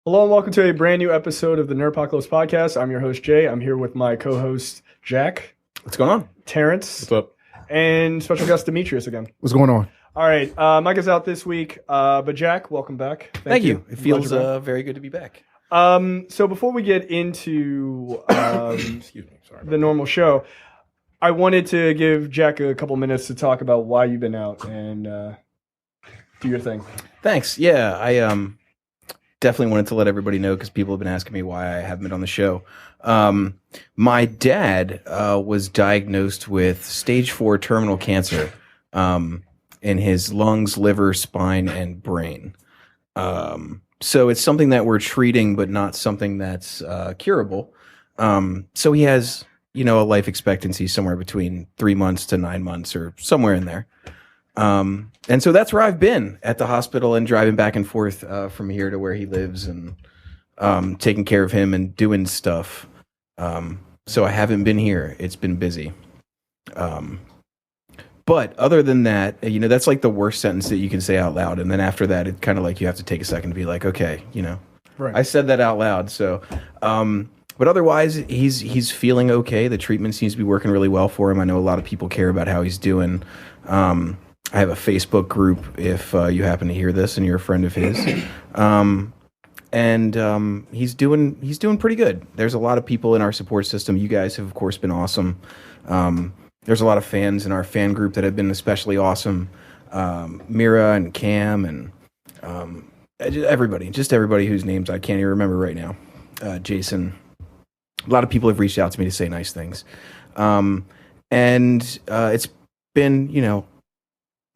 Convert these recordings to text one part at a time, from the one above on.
Hello and welcome to a brand new episode of the Nerdpocalypse Podcast. I'm your host, Jay. I'm here with my co-host, Jack. What's going on? Terrence. What's up? And special guest, Demetrius again. What's going on? All right, Mike is out this week, but Jack, welcome back. Thank you. It feels very good to be back. So before we get into Excuse me. Sorry. the normal show, I wanted to give Jack a couple minutes to talk about why you've been out and do your thing. Thanks. Yeah, I definitely wanted to let everybody know because people have been asking me why I haven't been on the show. My dad was diagnosed with stage 4 terminal cancer in his lungs, liver, spine, and brain. So it's something that we're treating, but not something that's curable. So he has, a life expectancy somewhere between 3 months to 9 months or somewhere in there. And so that's where I've been, at the hospital and driving back and forth from here to where he lives and taking care of him and doing stuff. So I haven't been here. It's been busy. But other than that, that's like the worst sentence that you can say out loud. And then after that, it's kind of like you have to take a second to be like, okay, Right. I said that out loud. So, but otherwise, he's feeling okay. The treatment seems to be working really well for him. I know a lot of people care about how he's doing. I have a Facebook group if you happen to hear this and you're a friend of his. And he's doing pretty good. There's a lot of people in our support system. You guys have, of course, been awesome. There's a lot of fans in our fan group that have been especially awesome. Mira and Cam and everybody whose names I can't even remember right now. Jason. A lot of people have reached out to me to say nice things. And it's been,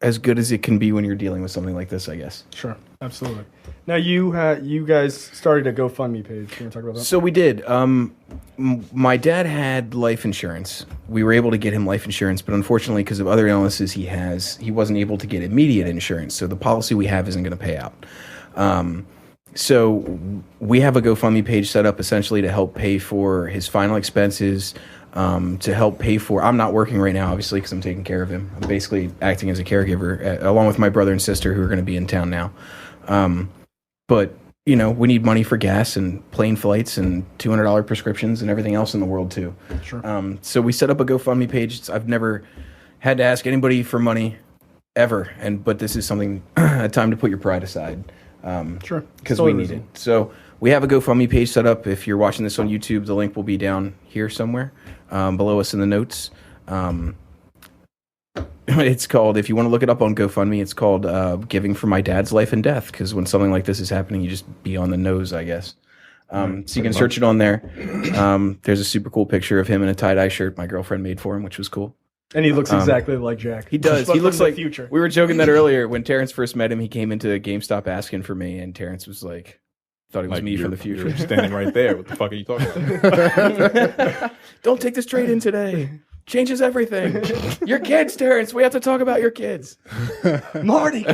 as good as it can be when you're dealing with something like this, I guess. Sure, absolutely. Now, you guys started a GoFundMe page. Can you talk about that? So we did. My dad had life insurance. We were able to get him life insurance, but unfortunately, because of other illnesses he wasn't able to get immediate insurance. So the policy we have isn't going to pay out. So we have a GoFundMe page set up essentially to help pay for his final expenses, to help pay for. I'm not working right now, obviously, because I'm taking care of him. I'm basically acting as a caregiver, along with my brother and sister who are going to be in town now. But, we need money for gas and plane flights and $200 prescriptions and everything else in the world, too. Sure. So we set up a GoFundMe page. I've never had to ask anybody for money, ever. But this is something, a time to put your pride aside. Sure. Because we need it. So we have a GoFundMe page set up. If you're watching this on YouTube, the link will be down here somewhere, below us in the notes. It's called, if you want to look it up on GoFundMe, it's called Giving for My Dad's Life and Death. Because when something like this is happening, you just be on the nose, I guess. So you can search it on there. There's a super cool picture of him in a tie-dye shirt my girlfriend made for him, which was cool. And he looks exactly like Jack. He does. He looks like future. We were joking that earlier. When Terrence first met him, he came into GameStop asking for me, and Terrence was like, thought it was me from the future. You're standing right there. What the fuck are you talking about? Don't take this trade in today. Changes everything. Your kids, Terrence. We have to talk about your kids. Marty.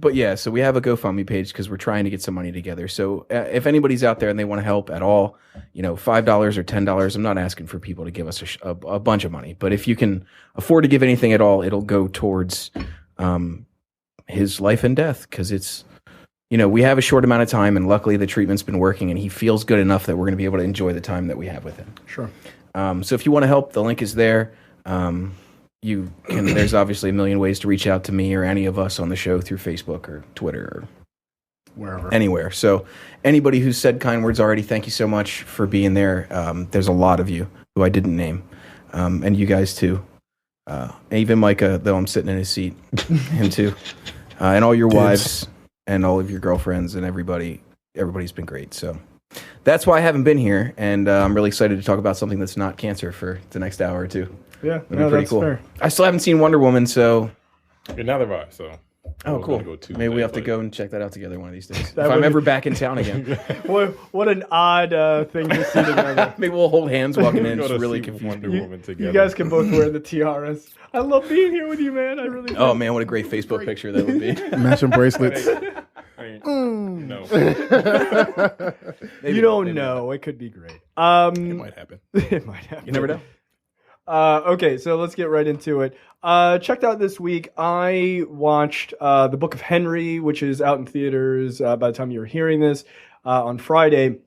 But yeah, so we have a GoFundMe page because we're trying to get some money together. So if anybody's out there and they want to help at all, $5 or $10, I'm not asking for people to give us a bunch of money. But if you can afford to give anything at all, it'll go towards his life and death because it's, we have a short amount of time and luckily the treatment's been working and he feels good enough that we're going to be able to enjoy the time that we have with him. Sure. So if you want to help, the link is there. You can. There's obviously a million ways to reach out to me or any of us on the show through Facebook or Twitter or wherever, anywhere. So anybody who's said kind words already, thank you so much for being there. There's a lot of you who I didn't name, and you guys too. Even Micah, though I'm sitting in his seat, him too, and all your wives and all of your girlfriends and everybody. Everybody's been great. So that's why I haven't been here, and I'm really excited to talk about something that's not cancer for the next hour or two. Yeah, pretty that's cool. fair. I still haven't seen Wonder Woman, so. And neither have I, so. Oh, cool. Tuesday, maybe we have to go and check that out together one of these days. If would I'm be- ever back in town again. What an odd thing to see together. Maybe we'll hold hands walking in. Go It's to really see confusing. Wonder Woman together. You guys can both wear the tiaras. I love being here with you, man. I really do. Oh, man, what a great Facebook picture that would be. Matching bracelets. No. Maybe You not, don't maybe know. It could be great. It might happen. It might happen. You never know. Okay, so let's get right into it. Checked out this week. I watched The Book of Henry, which is out in theaters by the time you're hearing this on Friday.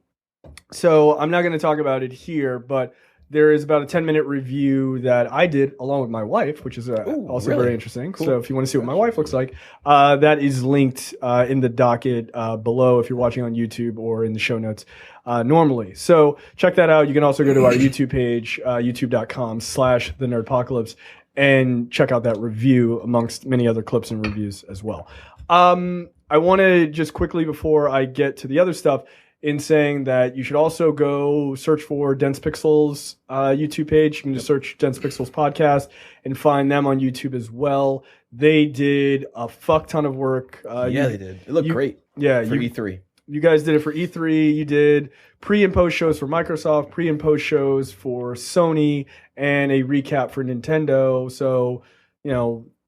So I'm not going to talk about it here, but there is about a 10-minute review that I did along with my wife, which is also really? very interesting. Cool. So if you want to see what my wife looks like, that is linked in the docket below if you're watching on YouTube or in the show notes normally. So check that out. You can also go to our YouTube page, youtube.com/the Nerdpocalypse, and check out that review amongst many other clips and reviews as well. I want to just quickly, before I get to the other stuff, in saying that you should also go search for Dense Pixels YouTube page. You can just search Dense Pixels Podcast and find them on YouTube as well. They did a fuck ton of work. They did. It looked great. Yeah, for E3. You guys did it for E3. You did pre and post shows for Microsoft, pre and post shows for Sony, and a recap for Nintendo. So,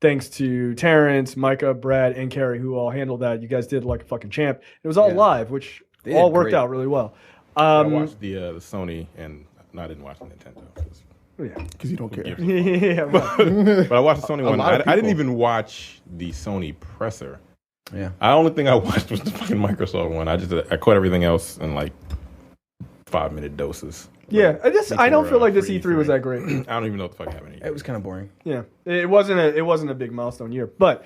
thanks to Terrence, Micah, Brad, and Carrie, who all handled that. You guys did like a fucking champ. It was all live, which all worked out really well. I watched the Sony, and I didn't watch the Nintendo. Because you don't care. Yeah, but I watched the Sony one. lot of I didn't people- even watch the Sony presser. Yeah. The only thing I watched was the fucking Microsoft one. I caught everything else in like 5-minute doses. yeah. I don't feel like this for E3 was that great. I don't even know what the fuck happened. It was kind of boring. Yeah, it wasn't a big milestone year, but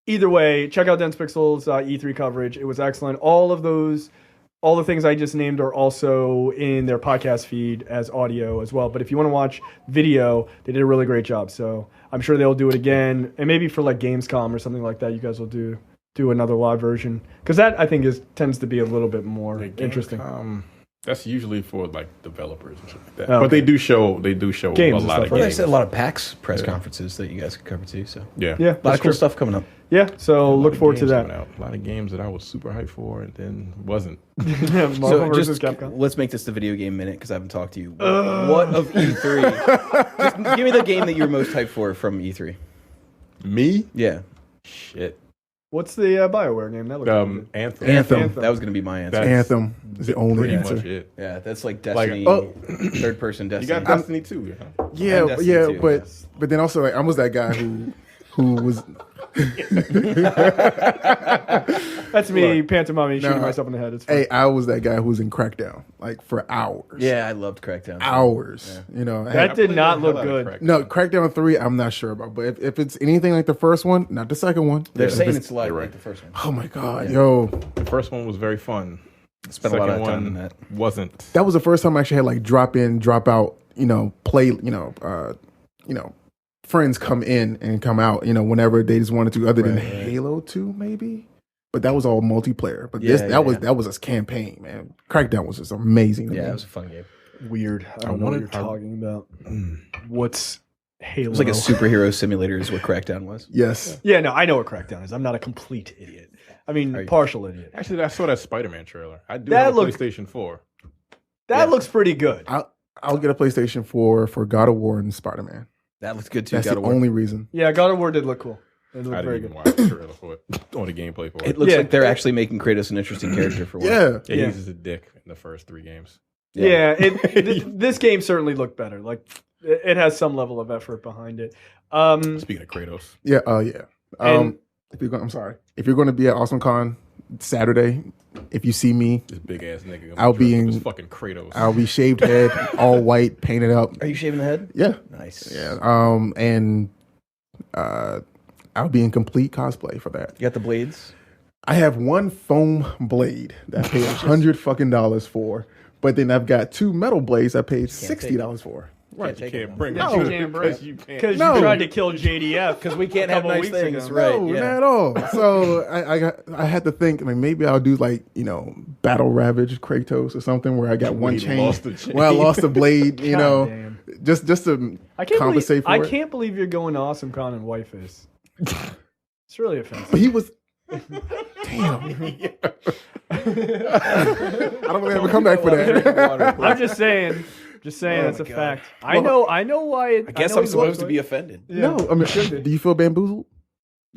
either way, check out Dense Pixels E3 coverage. It was excellent. All the things I just named are also in their podcast feed as audio as well. But if you want to watch video, they did a really great job. So I'm sure they'll do it again, and maybe for like Gamescom or something like that, you guys will do another live version, because that I think tends to be a little bit more interesting. That's usually for like developers and shit like that. Oh, but okay. they do show Games a and lot stuff, of right? Well, games. they said a lot of PAX press conferences that you guys could cover too. So Yeah. Yeah, a lot of cool stuff coming up. Yeah, so A lot look of forward to games that. coming out. A lot of games that I was super hyped for and then wasn't. Marvel So versus just Capcom. let's make this the video game minute because I haven't talked to you. What of E3? Just give me the game that you're most hyped for from E3. Me? Yeah, Shit. What's the BioWare game? That looks good. Anthem. Anthem. that was going to be my answer. That's Anthem is the only pretty answer. much it. Yeah, that's like Like, Destiny, third-person You Destiny. got Destiny too. Huh? Yeah, And Destiny yeah, too, but then also like I was that guy who was That's me pantomiming shooting Nah. myself in the head. It's fun. hey, I was that guy who was in Crackdown like for hours. Yeah, I loved Crackdown. Hours. You know. That did played not the look hell out of good. Crackdown. No, Crackdown 3, I'm not sure about. But if it's anything like the first one, not the second one. They're if saying it's like, you're right. like the first one. Oh my God, yo. The first one was very fun. Spent a lot of Second time one on that. wasn't. That was the first time I actually had like drop in, drop out, play, friends come in and come out, whenever they just wanted to, other than Halo 2, maybe. But that was all multiplayer. But that was a campaign, man. Crackdown was just amazing. to Yeah, me. it was a fun game. Weird. I don't know what you're talking about. What's Halo? It was like a superhero simulator is what Crackdown was. Yes. Yeah, no, I know what Crackdown is. I'm not a complete idiot. I mean, partial idiot. Actually, I saw that Spider-Man trailer. I do That have a looked- PlayStation 4. That looks pretty good. I'll get a PlayStation 4 for God of War and Spider-Man. That looks good too. That's God the of War. only reason. Yeah, God of War did look cool. It looked I very didn't good. even watch the trailer for it or the gameplay for it. It looks Yeah. like they're actually making Kratos an interesting character for one. Yeah. He Yeah. uses a dick in the first 3 games. Yeah, this game certainly looked better. Like, it has some level of effort behind it. Speaking of Kratos, Yeah. Yeah. And- I'm sorry. If you're going to be at AwesomeCon Saturday, if you see me, this big ass nigga. I'll be dressed up in- as fucking Kratos. I'll be shaved head, all white, painted up. Are you shaving the head? Yeah. Nice. Yeah. And I'll be in complete cosplay for that. You got the blades? I have one foam blade that I paid $100 for, but then I've got 2 metal blades I paid $60 for. Right, you can't bring No. that You can't bring- because you can't. Because No. you tried to kill JDF. Because we can't a have couple nice weeks things, ago. right? No, Yeah. not at all. So I had to think like maybe I'll do like Battle Ravage Kratos or something where I got one He chain, lost the chain. where I lost the blade, God damn. just to I can't compensate believe, for I it. can't believe you're going to AwesomeCon in whiteface. It's really offensive. But he was damn. I don't really have a comeback for that. I'm just saying. That's a fact. I Well, know why it. I guess know I'm he supposed looks to like- be offended. No, I mean, do you feel bamboozled?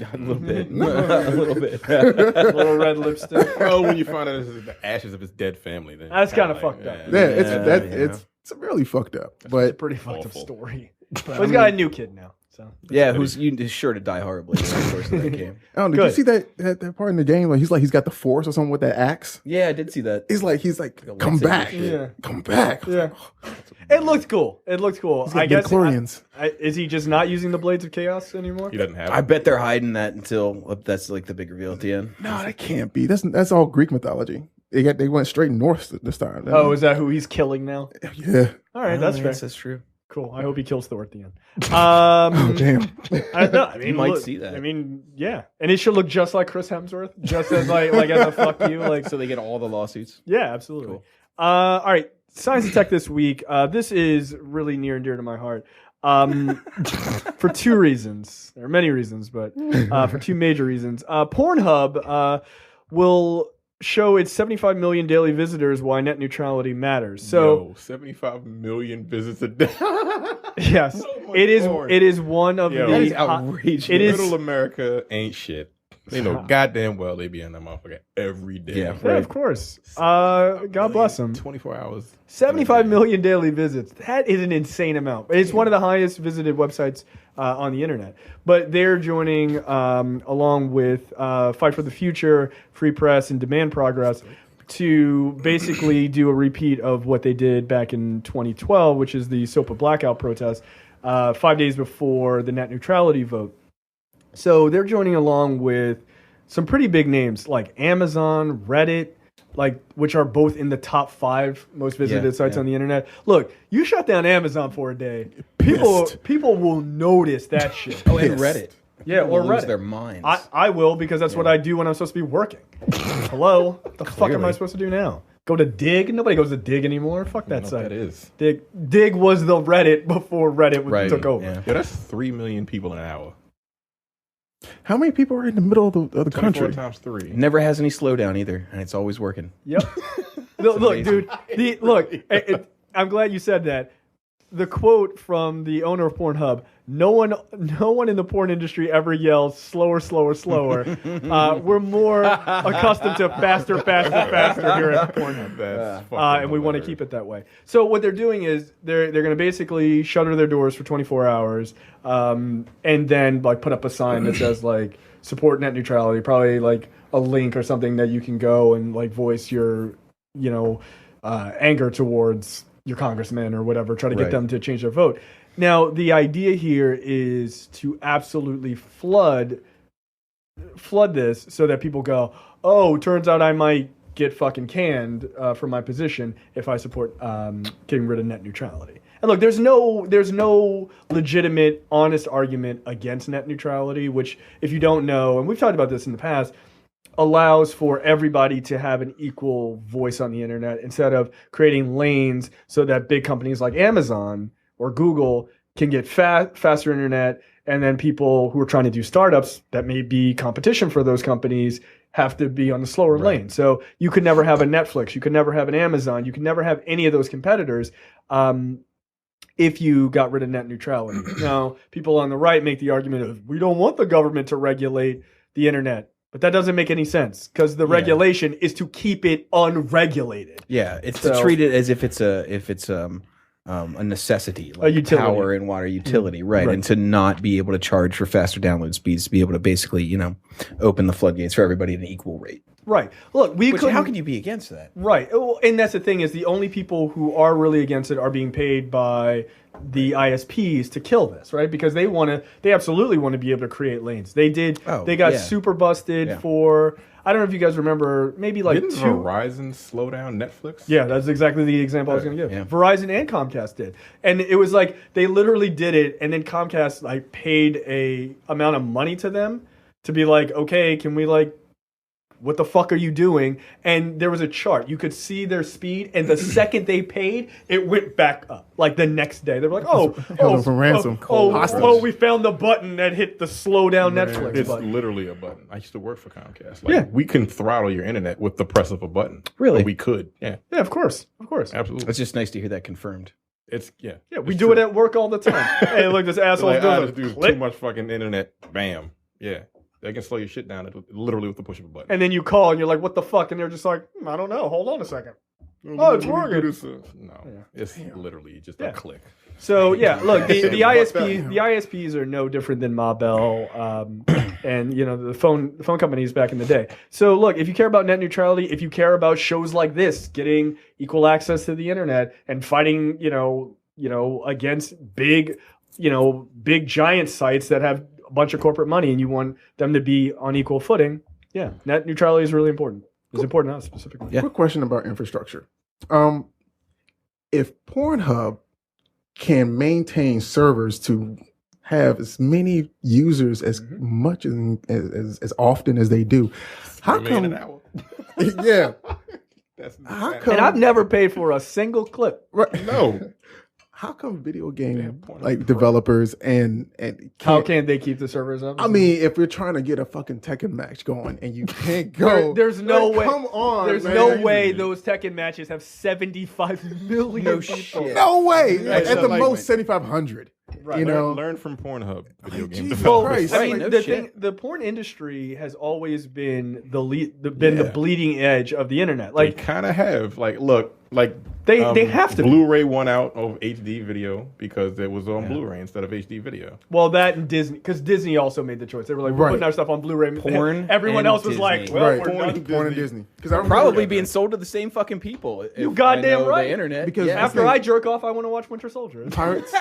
A little bit. A little bit. little red lipstick. Oh, when you find out this is the ashes of his dead family, then That's kinda kinda fucked up. Yeah, Yeah, it's It's really fucked up. It's a But pretty fucked up awful. story. Well, he's got a new kid now. So Yeah, who's sure to die horribly over the course of that game. I don't know. Did you see that part in the game where he's got the force or something with that axe? Yeah, I did see that. He's like, come lightsaber back. shit. Yeah. Come back. Yeah. It looked cool. I guess. Chlorians. Is he just not using the Blades of Chaos anymore? He doesn't have. I bet they're hiding that until that's like the big reveal at the end. No, that can't be. That's all Greek mythology. They went straight north this time. Oh, is that who he's killing now? Yeah. All right, that's fair. That's true. Cool. I hope he kills Thor at the end. Oh, damn. I mean, You might see that. I mean, yeah, and it should look just like Chris Hemsworth, just as like as a fuck you, like. So they get all the lawsuits. Yeah, absolutely. Cool. All right, Science and Tech this week. This is really near and dear to my heart. For two reasons. There are many reasons, but for two major reasons. Pornhub will show its 75 million daily visitors why net neutrality matters. So 75 million visits a day. yes, So much it is. porn. It is one of Yo, the That is outrageous. It is- Middle America ain't shit. They know goddamn well they be in that motherfucker every day. Yeah, Yeah, of course. God bless them. 24 hours. 75 million daily visits. That is an insane amount. It's one of the highest visited websites on the internet. But they're joining along with Fight for the Future, Free Press, and Demand Progress to basically do a repeat of what they did back in 2012, which is the SOPA blackout protest, 5 days before the net neutrality vote. So they're joining along with some pretty big names like Amazon, Reddit, which are both in the top 5 most visited sites on the internet. Look, you shut down Amazon for a day, people will notice that shit. Oh, and Reddit. Yeah, People or lose Reddit. their minds. I will, because that's what I do when I'm supposed to be working. Hello? What the fuck am I Clearly. supposed to do now? Go to Dig? Nobody goes to Dig anymore. Fuck that That site. is. Dig was the Reddit before Reddit Right, took over. yeah. Yeah, that's 3 million people in an hour. How many people are in the middle of the 24 country? times 3. Never has any slowdown either, and it's always working. Yep. Look, amazing. dude. I'm glad you said that. The quote from the owner of Pornhub: "No one in the porn industry ever yells slower, slower, slower. We're more accustomed to faster, faster, faster here at Pornhub, That's fucking and we want to hilarious. keep it that way." So what they're doing is they're going to basically shutter their doors for 24 hours, and then put up a sign that says support net neutrality, probably a link or something that you can go and voice your anger towards your congressman or whatever, try to get Right. them to change their vote. Now, the idea here is to absolutely flood this so that people go, oh, turns out I might get fucking canned for my position if I support getting rid of net neutrality. And look, there's no legitimate, honest argument against net neutrality, which, if you don't know, and we've talked about this in the past, allows for everybody to have an equal voice on the internet instead of creating lanes so that big companies like Amazon or Google can get faster internet, and then people who are trying to do startups that may be competition for those companies have to be on the slower lane. So you could never have a Netflix, you could never have an Amazon, you could never have any of those competitors if you got rid of net neutrality. Now, people on the right make the argument of, we don't want the government to regulate the internet. But that doesn't make any sense, because the regulation is to keep it unregulated. Yeah, it's So- to treat it as if it's a necessity, like utility. power and water utility, right? And to not be able to charge for faster download speeds, to be able to basically, open the floodgates for everybody at an equal rate. Right. Look, How can you be against that? Right. Well, and that's the thing, is the only people who are really against it are being paid by the ISPs to kill this, right? Because they absolutely want to be able to create lanes. They did. Oh, they got yeah. super busted Yeah. for, I don't know if you guys remember, maybe Didn't 2. Verizon slow down Netflix? Yeah, that's exactly the example I was going to give. Yeah. Verizon and Comcast did, and it was they literally did it, and then Comcast paid a amount of money to them to be okay, can we what the fuck are you doing? And there was a chart. You could see their speed, and the second they paid, it went back up. The next day, they were Held them for ransom. Hostage. we found the button that hit the slow down Netflix It's button. literally a button. I used to work for Comcast. Yeah. We can throttle your internet with the press of a button. Really? Or we could. Yeah, Yeah, of course. absolutely. It's just nice to hear that confirmed. It's Yeah, it's we do true. it at work all the time. Hey, look, this asshole's I doing just do click. too much fucking internet. Bam. Yeah. They can slow your shit down literally with the push of a button. And then you call and you're like, what the fuck? And they're just like, I don't know. Hold on a second. Oh, it's working. No, it's literally just a click. So yeah, look, the ISPs are no different than Ma Bell, and the phone companies back in the day. So look, if you care about net neutrality, if you care about shows like this getting equal access to the internet and fighting, against big giant sites that have a bunch of corporate money, and you want them to be on equal footing, yeah, net neutrality is really important. It's important to us specifically. Yeah. Quick question about infrastructure. If Pornhub can maintain servers to have as many users as much as often as they do, how come? Yeah. How come? And I've never paid for a single clip. Right. No. How come video game developers and how can they keep the servers up? I mean, if we're trying to get a fucking Tekken match going and you can't go, there's no way. Come on, there's no way those Tekken matches have 75 million people. No way. At the most, 7,500. Right. Learn from Pornhub video game developers. I mean, the porn industry has always been the bleeding edge of the internet. Like, they kind of have. They have to. Blu-ray won out of HD video because it was on Blu-ray instead of HD video. Well, that and Disney, because Disney also made the choice. They were like, we're putting our stuff on Blu-ray. Porn. Everyone else was Disney. like, well, porn and Disney. Because probably being sold to the same fucking people. You goddamn right. The internet. Because after I jerk off, I want to watch Winter Soldier. Pirates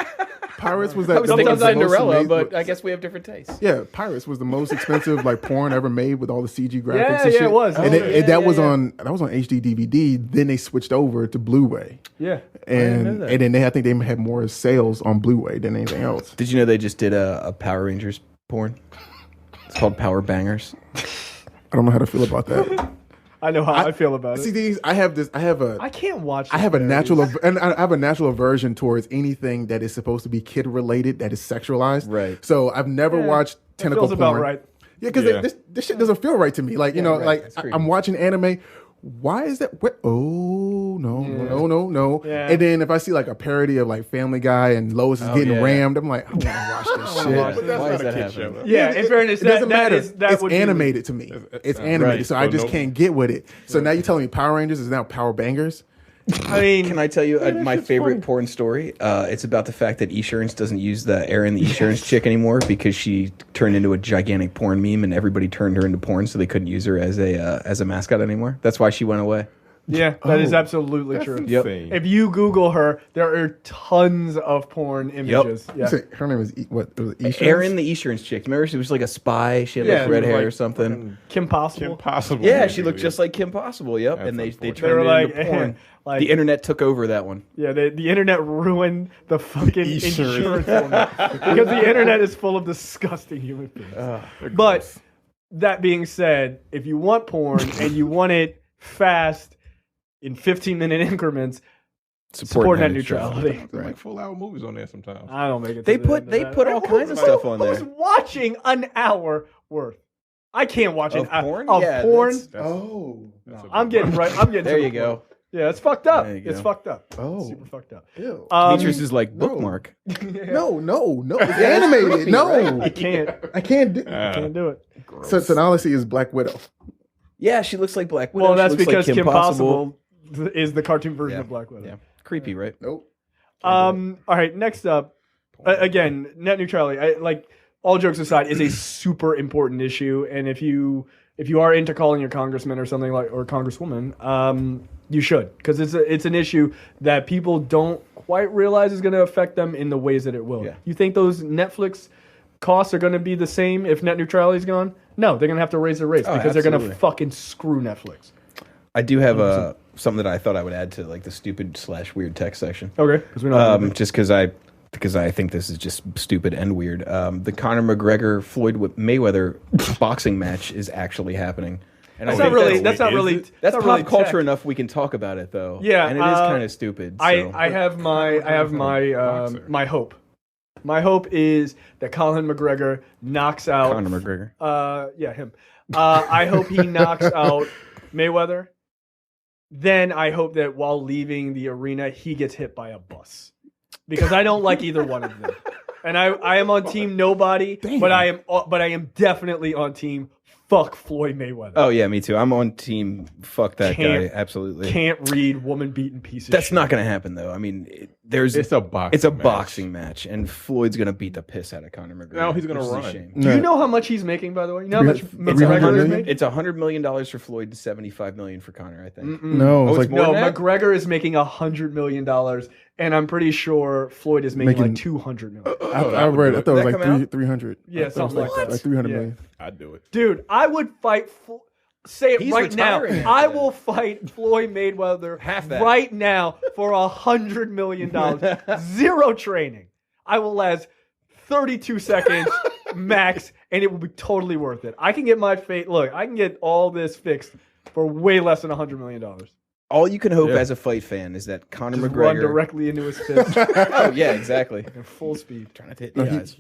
was that. I was thinking Cinderella, but I guess we have different tastes. Yeah, Pirates was the most expensive porn ever made with all the CG graphics. Yeah, it was. And that was on HD DVD. Then they switched over to Blu-ray. Yeah, and then I think they had more sales on Blu-ray than anything else. Did you know they just did a Power Rangers porn? It's called Power Bangers. I don't know how to feel about that. I know how I feel about it. See, I can't watch. I have a natural aversion towards anything that is supposed to be kid related that is sexualized. Right. So I've never watched tentacle porn. About right. Yeah, because this shit doesn't feel right to me. I'm watching anime. Why is that? No. Yeah. And then if I see a parody of Family Guy and Lois is getting rammed, I'm like, I want to watch this shit. But that's not a kid show. Yeah, in fairness, it doesn't matter. It's animated to me. It's animated, so I just can't get with it. So now you're telling me Power Rangers is now Power Bangers? I mean, can I tell you my favorite porn story? It's about the fact that Esurance doesn't use the Erin the Esurance chick anymore because she turned into a gigantic porn meme and everybody turned her into porn, so they couldn't use her as a mascot anymore. That's why she went away. Yeah, that is absolutely true. Yep. If you Google her, there are tons of porn images. Yep. Yeah. Her name is Esurance? Erin the Esurance chick. Remember, she was like a spy. She had red hair or something. Kim Possible. Yeah, she looked just like Kim Possible. Yep, and they turned her into porn. The internet took over that one. Yeah, the internet ruined the fucking insurance because the internet is full of disgusting human beings. But that being said, if you want porn and you want it fast in 15-minute increments, support net neutrality. There's full-hour movies on there sometimes. I don't make it. They put all kinds of stuff on there. Who's watching an hour worth? I can't watch an hour of porn. I'm getting right. There you go. Yeah, it's fucked up. It's fucked up. Oh, super fucked up. Demetrius is like bookmark. No. It's animated. No, I can't. I can't do it. So Sonality is Black Widow. Yeah, she looks like Black Widow. Well, that's because Kim Possible is the cartoon version of Black Widow. Yeah, creepy, right? Nope. All right, next up, again, net neutrality. All jokes aside, is a super important issue, and if you are into calling your congressman or something or congresswoman, you should, because it's an issue that people don't quite realize is going to affect them in the ways that it will. Yeah. You think those Netflix costs are going to be the same if net neutrality is gone? No, they're going to have to raise their rates because they're going to fucking screw Netflix. I do have something that I thought I would add to the stupid/weird text section. Okay, because we know just because I think this is just stupid and weird. The Conor McGregor Floyd Mayweather boxing match is actually happening. And that's not really pop culture enough. We can talk about it though. Yeah, and it is kind of stupid. So. I have my hope. My hope is that Colin McGregor knocks out Conor McGregor. Yeah, him. I hope he knocks out Mayweather. Then I hope that while leaving the arena, he gets hit by a bus, because I don't like either one of them. And I am on team nobody, but I am definitely on team fuck Floyd Mayweather. Oh yeah, me too. I'm on team. Fuck that Can't- guy. Absolutely. Can't read woman beating piece of That's shit. not going to happen though. I mean, It's a boxing. It's a match. boxing match, and Floyd's going to beat the piss out of Conor McGregor. No, he's gonna which is a run. shame. Do you know how much he's making, by the way? You know how much Three- McGregor 300 is million? making? It's $100 million for Floyd, to $75 million for Conor. I think. No, Oh, it's it's like more No, than that? McGregor is making $100 million, and I'm pretty sure Floyd is making like Making- $200 million. I read. I thought it was That come like out? 300. Yeah, something like that. Like 300 Yeah. million. I'd do it. Dude, I would fight. Say it He's right now. retiring after I that. will fight Floyd Mayweather Half that. right now for $100 million. Zero training. I will last 32 seconds max, and it will be totally worth it. I can get my fate. Look, I can get all this fixed for way less than $100 million. All you can hope Yeah. as a fight fan is that Conor Just run McGregor. directly into his fist Oh yeah, exactly. at full speed. Trying to hit No, the eyes.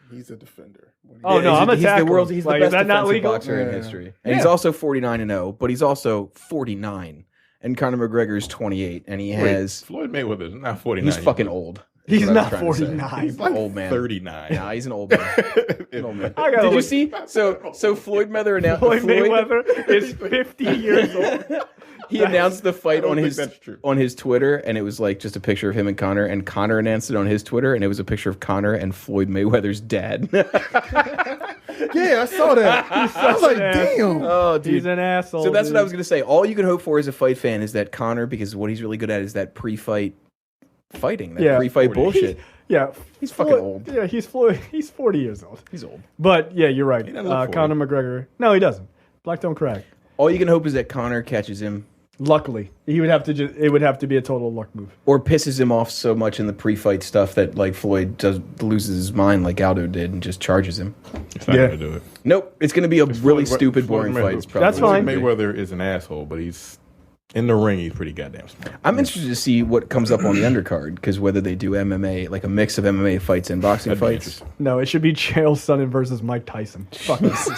he's a defender. Oh, no, I'm a he's the tackler. world's. He's Like, the is best that not defensive legal? boxer in Yeah. history, and he's Yeah. also 49-0. But he's also 49, and Conor McGregor is 28, and he has. Floyd Mayweather is not 49. He's fucking old. He's That's what I not was trying to say. 49. He's an old man. 39. Nah, he's an old man. An old man. I gotta Did you look- see? So Floyd Mayweather announced. Floyd Mayweather is 50 years old. He announced the fight don't on think his that's true. on his Twitter, and it was like just a picture of him and Connor announced it on his Twitter, and it was a picture of Connor and Floyd Mayweather's dad. Yeah, I saw that. I was like, an ass. damn. Oh, dude. He's an asshole. So that's dude. what I was going to say. All you can hope for as a fight fan is that Connor, because what he's really good at is that pre-fight fighting, that Yeah. pre-fight bullshit. Yeah, He's fucking old. Yeah, he's Floyd. He's 40 years old. He's old. But yeah, you're right. doesn't look 40. Conor McGregor. No, he doesn't. Black don't crack. All you can hope is that Connor catches him Luckily, he would have to. It would have to be a total luck move. or pisses him off so much in the pre-fight stuff that like Floyd loses his mind like Aldo did and just charges him. It's not Yeah. gonna do it. Nope, it's going to be a really Floyd- stupid, Floyd boring Mayweather- fight. It's probably That's fine. Mayweather is an asshole, but he's in the ring. He's pretty goddamn smart. I'm interested to see what comes up on the undercard because whether they do MMA, like a mix of MMA fights and boxing That'd be fights. interesting. No, it should be Chael Sonnen versus Mike Tyson. Fuck this.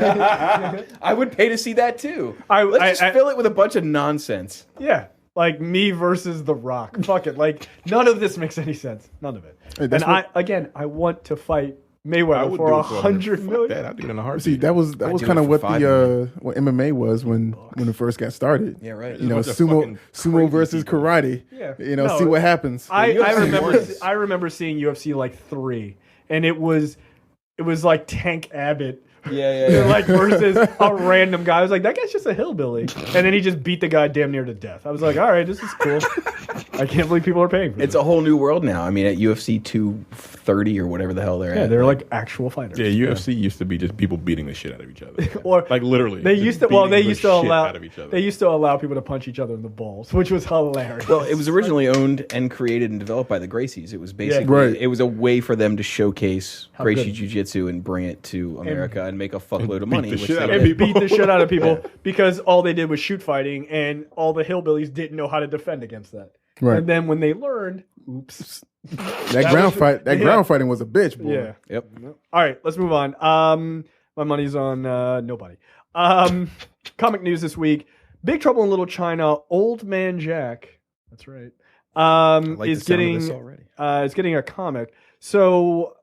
I would pay to see that too. I- Let's just I- fill it with a bunch of nonsense. Yeah, like me versus The Rock. Fuck it. Like none of this makes any sense. None of it. Hey, And that's I want to fight I Mayweather would for do it $100 Fuck million. that. I'd do it in a heartbeat. See, that was do kind it of for what $5 the what MMA was when it first got started. Yeah, right. You know, There's a bunch of sumo fucking versus crazy people. karate. Yeah. You know, No, see what happens. I remember seeing UFC like 3, and it was like Tank Abbott. Yeah. Like versus a random guy. I was like, that guy's just a hillbilly. And then he just beat the guy damn near to death. I was like, all right, this is cool. I can't believe people are paying for It's this. a whole new world now. I mean, at UFC 230 or whatever the hell they're Yeah, at. they're like actual fighters. Yeah, UFC used to be just people beating the shit out of each other. Or like literally. They just used to. beating Well, they the used to shit allow. out of each other. They used to allow people to punch each other in the balls, which was hilarious. Well, it was originally owned and created and developed by the Gracies. It was basically Right. it was a way for them to showcase How Gracie good. Jiu-Jitsu and bring it to America and make a fuckload of beat money. the which shit they out of did. and beat the shit out of people because all they did was shoot fighting, and all the hillbillies didn't know how to defend against that. Right. And then when they learned, oops. That ground fighting was a bitch, boy. Yeah. Yep. All right, let's move on. My money's on nobody. Comic news this week: Big Trouble in Little China. Old Man Jack. That's right. Like Is the sound of getting this already. is getting a comic. So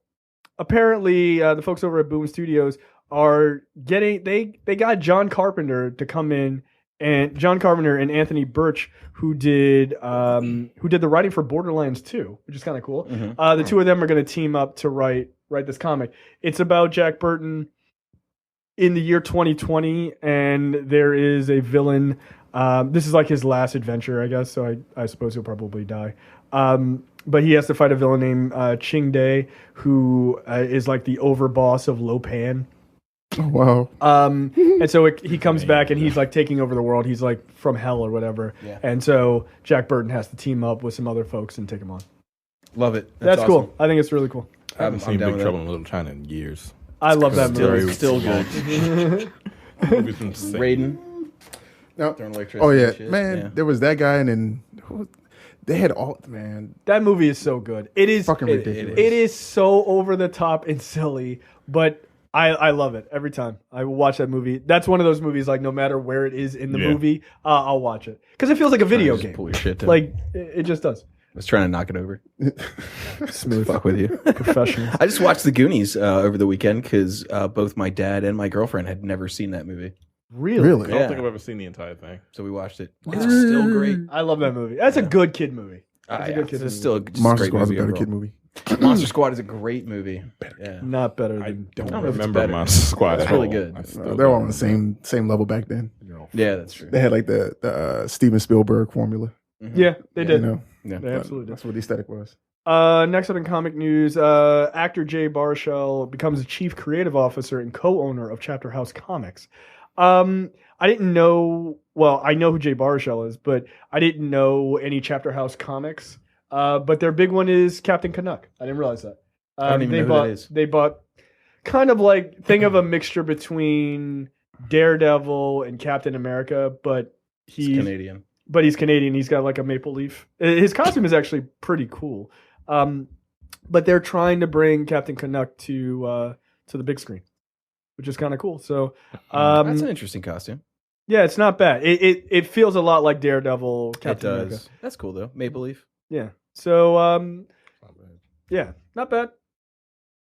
apparently, the folks over at Boom Studios are getting they got John Carpenter to come in, and John Carpenter and Anthony Birch, who did the writing for Borderlands 2, which is kind of cool. The two of them are going to team up to write this comic. It's about Jack Burton in the year 2020, and there is a villain. This is like his last adventure, I guess. So I suppose he'll probably die. But he has to fight a villain named Ching Day, who is like the overboss of Lopan. Oh, wow. And so he comes back and he's like taking over the world. He's like from hell or whatever. Yeah. And so Jack Burton has to team up with some other folks and take him on. Love it. That's awesome. cool. I think it's really cool. I haven't I'm seen down Big with Trouble that. in Little China in years. I love that Still, movie. still good. Movie's been insane. Raiden. Now- Throwing electricity oh yeah, and shit. man. Yeah. There was that guy, and then they had all man. That movie is so good. It is Fucking ridiculous. It is so over the top and silly, but I love it every time. I will watch that movie. That's one of those movies, like no matter where it is in the Yeah. movie, I'll watch it because it feels like a video Just game. pull your shit down. Like it just does. was trying to knock it over. Smooth. Fuck with you. Professional. I just watched The Goonies over the weekend because both my dad and my girlfriend had never seen that movie. Really? I don't Yeah. think I've ever seen the entire thing. So we watched it. It's still great. I love that movie. That's a good kid movie. That's a good kid It's movie. still just a Monster great Squad's a movie better overall. kid movie. Monster Squad is a great movie. Yeah. Not better I than don't know if it's remember better. Monster Squad. It's at really all. good. I still They were don't on the same level back then. Yeah, that's true. They had like the Steven Spielberg formula. Yeah, they did. You know, Yeah. They absolutely did. that's what the aesthetic was. Next up in comic news, actor Jay Baruchel becomes the chief creative officer and co-owner of Chapterhouse Comics. I didn't know. Well, I know who Jay Baruchel is, but I didn't know any Chapterhouse Comics. But their big one is Captain Canuck. I didn't realize that. I don't even they know bought, who that is. They bought kind of like think of a mixture between Daredevil and Captain America, but He's he's Canadian. But he's Canadian. He's got like a maple leaf. His costume is actually pretty cool. But they're trying to bring Captain Canuck to the big screen, which is kind of cool. So That's an interesting costume. yeah, it's not bad. It feels a lot like Daredevil. Captain it America. does. That's cool though. Maple Leaf. Yeah. So yeah, not bad.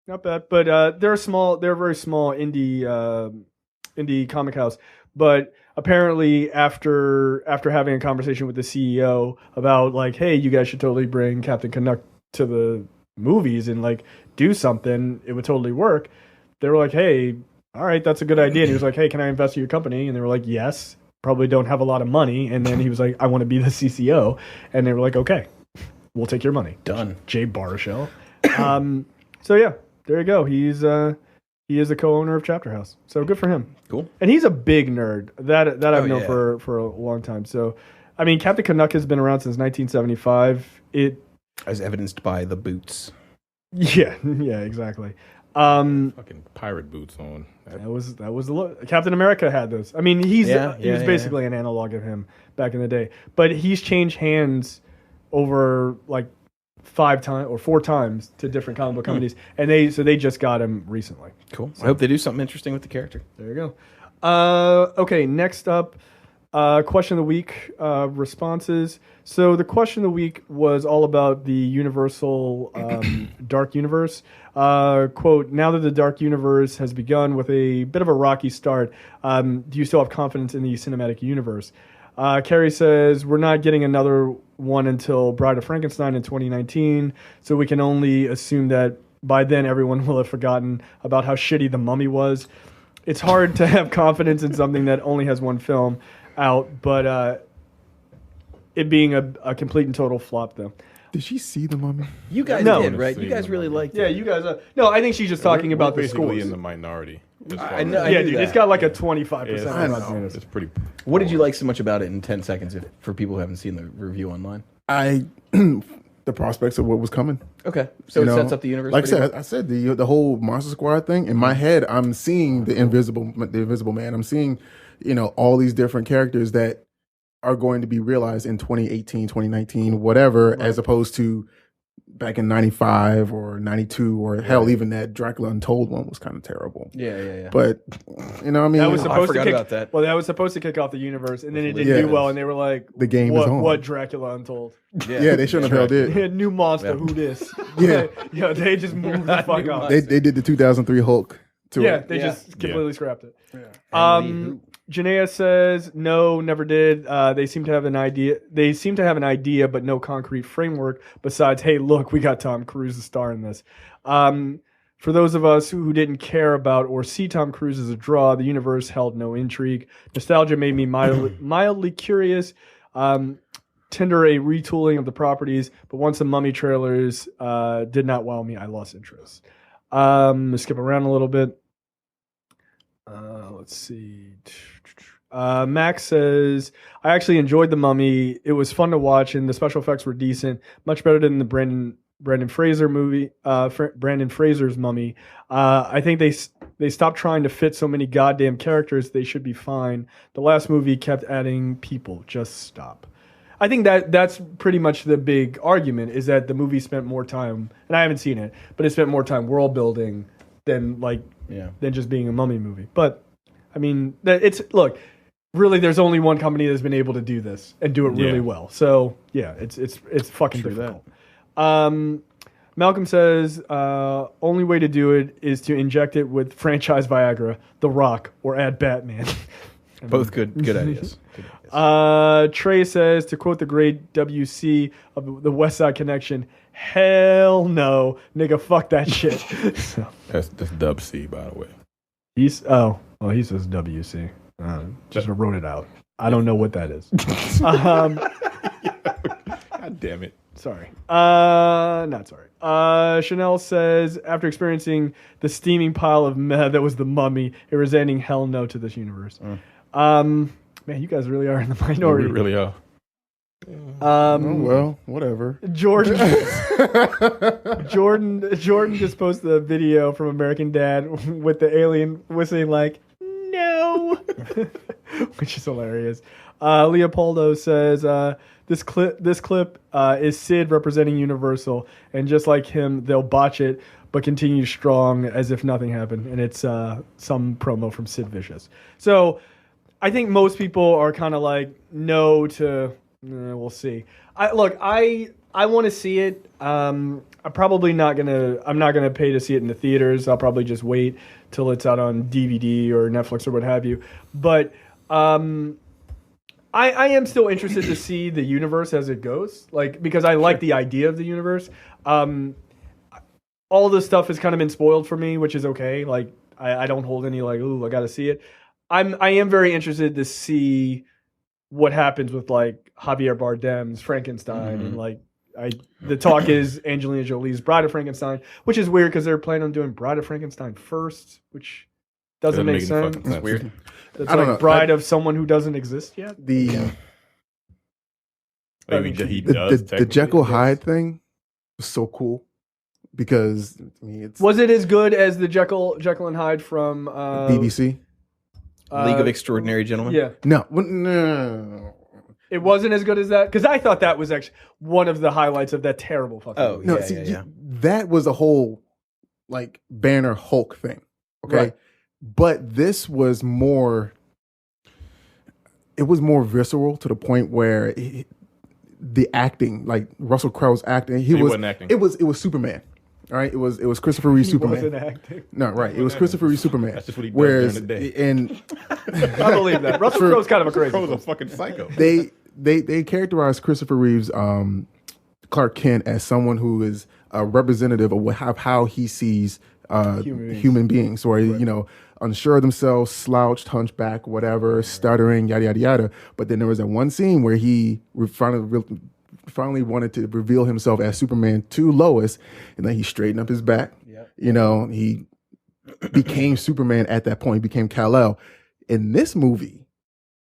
Not bad. But they're a very small indie comic house. But apparently after having a conversation with the CEO about like, hey, you guys should totally bring Captain Canuck to the movies and like do something, it would totally work. They were like, hey, all right, that's a good idea. And he was like, hey, can I invest in your company? And they were like, yes. Probably don't have a lot of money. And then he was like, I want to be the CCO. And they were like, okay, we'll take your money. Done. Jay Baruchel. So yeah, there you go. He is the co-owner of Chapterhouse. So good for him. Cool. And he's a big nerd that I've known yeah. for a long time. So, I mean, Captain Canuck has been around since 1975. As evidenced by the boots. Yeah, exactly. fucking pirate boots on. That was the look. Captain America had those. I mean, he was basically an analog of him back in the day. But he's changed hands over like 4 times to different comic book companies, and they just got him recently. Cool. I hope they do something interesting with the character. There you go. Okay, next up, question of the week responses. So the question of the week was all about the Universal Dark Universe. Quote, now that the Dark Universe has begun with a bit of a rocky start, do you still have confidence in the cinematic universe? Carrie says, we're not getting another one until Bride of Frankenstein in 2019, so we can only assume that by then everyone will have forgotten about how shitty The Mummy was. It's hard to have confidence in something that only has one film out, but it being a complete and total flop, though. Did she see The Mummy? You guys No. did, right? You guys really liked Yeah, it. you guys. No, I think she's just talking about we're the basically scores. in the minority. I know. Yeah, knew dude, that. it's got like a 25%. It's, I know. Rotten Tomatoes. it's pretty. What did you like so much about it in 10 seconds for people who haven't seen the review online? The prospects of what was coming. Okay. So You it know, sets up the universe. Like I pretty said, well. I said the whole Monster Squad thing in my head. I'm seeing the Invisible Man. I'm seeing, all these different characters that are going to be realized in 2018, 2019, whatever, as opposed to back in 95 or 92 or hell, even that Dracula Untold one was kind of terrible. Yeah. But I mean, That was I supposed to forgot kick. about that. Well, that was supposed to kick off the universe, and then it didn't Yeah. do well, and they were like, The game what, is on. What Dracula Untold? yeah, they shouldn't have held it. New monster. Yeah. Who this? Yeah. yeah. They just moved the fuck New off. They did the 2003 Hulk to Yeah, it. they Yeah. just completely scrapped it. And Janaea says no, never did. They seem to have an idea, but no concrete framework. Besides, hey, look, we got Tom Cruise to star in this. For those of us who didn't care about or see Tom Cruise as a draw, the universe held no intrigue. Nostalgia made me mildly curious. Tender a retooling of the properties, but once the Mummy trailers did not wow me, I lost interest. Let's skip around a little bit. Let's see. Max says, I actually enjoyed The Mummy. It was fun to watch, and the special effects were decent. Much better than the Brendan Fraser movie, Brandon Fraser's Mummy. I think they stopped trying to fit so many goddamn characters. They should be fine. The last movie kept adding people. Just stop. I think that's pretty much the big argument, is that the movie spent more time, and I haven't seen it, but it spent more time world building than just being a Mummy movie. But I mean, look, really, there's only one company that's been able to do this and do it really well. So yeah, it's fucking difficult. Malcolm says only way to do it is to inject it with franchise Viagra, The Rock, or add Batman. Both good ideas. Trey says, to quote the great WC of the West Side Connection, hell no, nigga, fuck that shit. So, that's Dub C, by the way. he says WC. Just wrote it out. I don't know what that is. God damn it. Sorry. Not sorry. Chanel says, after experiencing the steaming pile of meh that was the Mummy, a resounding hell no to this universe. Man, you guys really are in the minority. We really are. Well, whatever. Jordan just posted a video from American Dad with the alien whistling like, no, which is hilarious. Leopoldo says, this clip is Sid representing Universal, and just like him, they'll botch it, but continue strong as if nothing happened. And it's some promo from Sid Vicious. So I think most people are kind of like, no to, we'll see. I want to see it. I'm not gonna pay to see it in the theaters. I'll probably just wait till it's out on DVD or Netflix or what have you. But I am still interested to see the universe as it goes, because I like the idea of the universe. All this stuff has kind of been spoiled for me, which is okay. I don't hold any ooh, I got to see it. I am very interested to see what happens with Javier Bardem's Frankenstein and the talk is Angelina Jolie's Bride of Frankenstein, which is weird because they're planning on doing Bride of Frankenstein first, which doesn't make sense. It's weird. It's Bride of someone who doesn't exist yet. The the Jekyll Hyde thing was so cool because was it as good as the Jekyll and Hyde from BBC? League of Extraordinary Gentlemen? Yeah. No. It wasn't as good as that? Because I thought that was actually one of the highlights of that terrible fucking movie. No, that was a whole Banner Hulk thing. Okay. Right. But this was more, it was more visceral to the point where the acting, Russell Crowe's acting, he wasn't acting. It was Superman. All right, it was Christopher Reeve Superman. He wasn't acting. No, right. It was Christopher Reeve Superman. That's just what he does during the day. And I believe that. Russell Crowe's kind of a crazy. Crowe's a fucking psycho. They characterized Christopher Reeve's Clark Kent as someone who is a representative of how he sees human beings, or unsure of themselves, slouched, hunchback, whatever, stuttering, yada yada yada. But then there was that one scene where he finally wanted to reveal himself as Superman to Lois, and then he straightened up his back. Yep. He became Superman at that point. He became Kal-El. In this movie,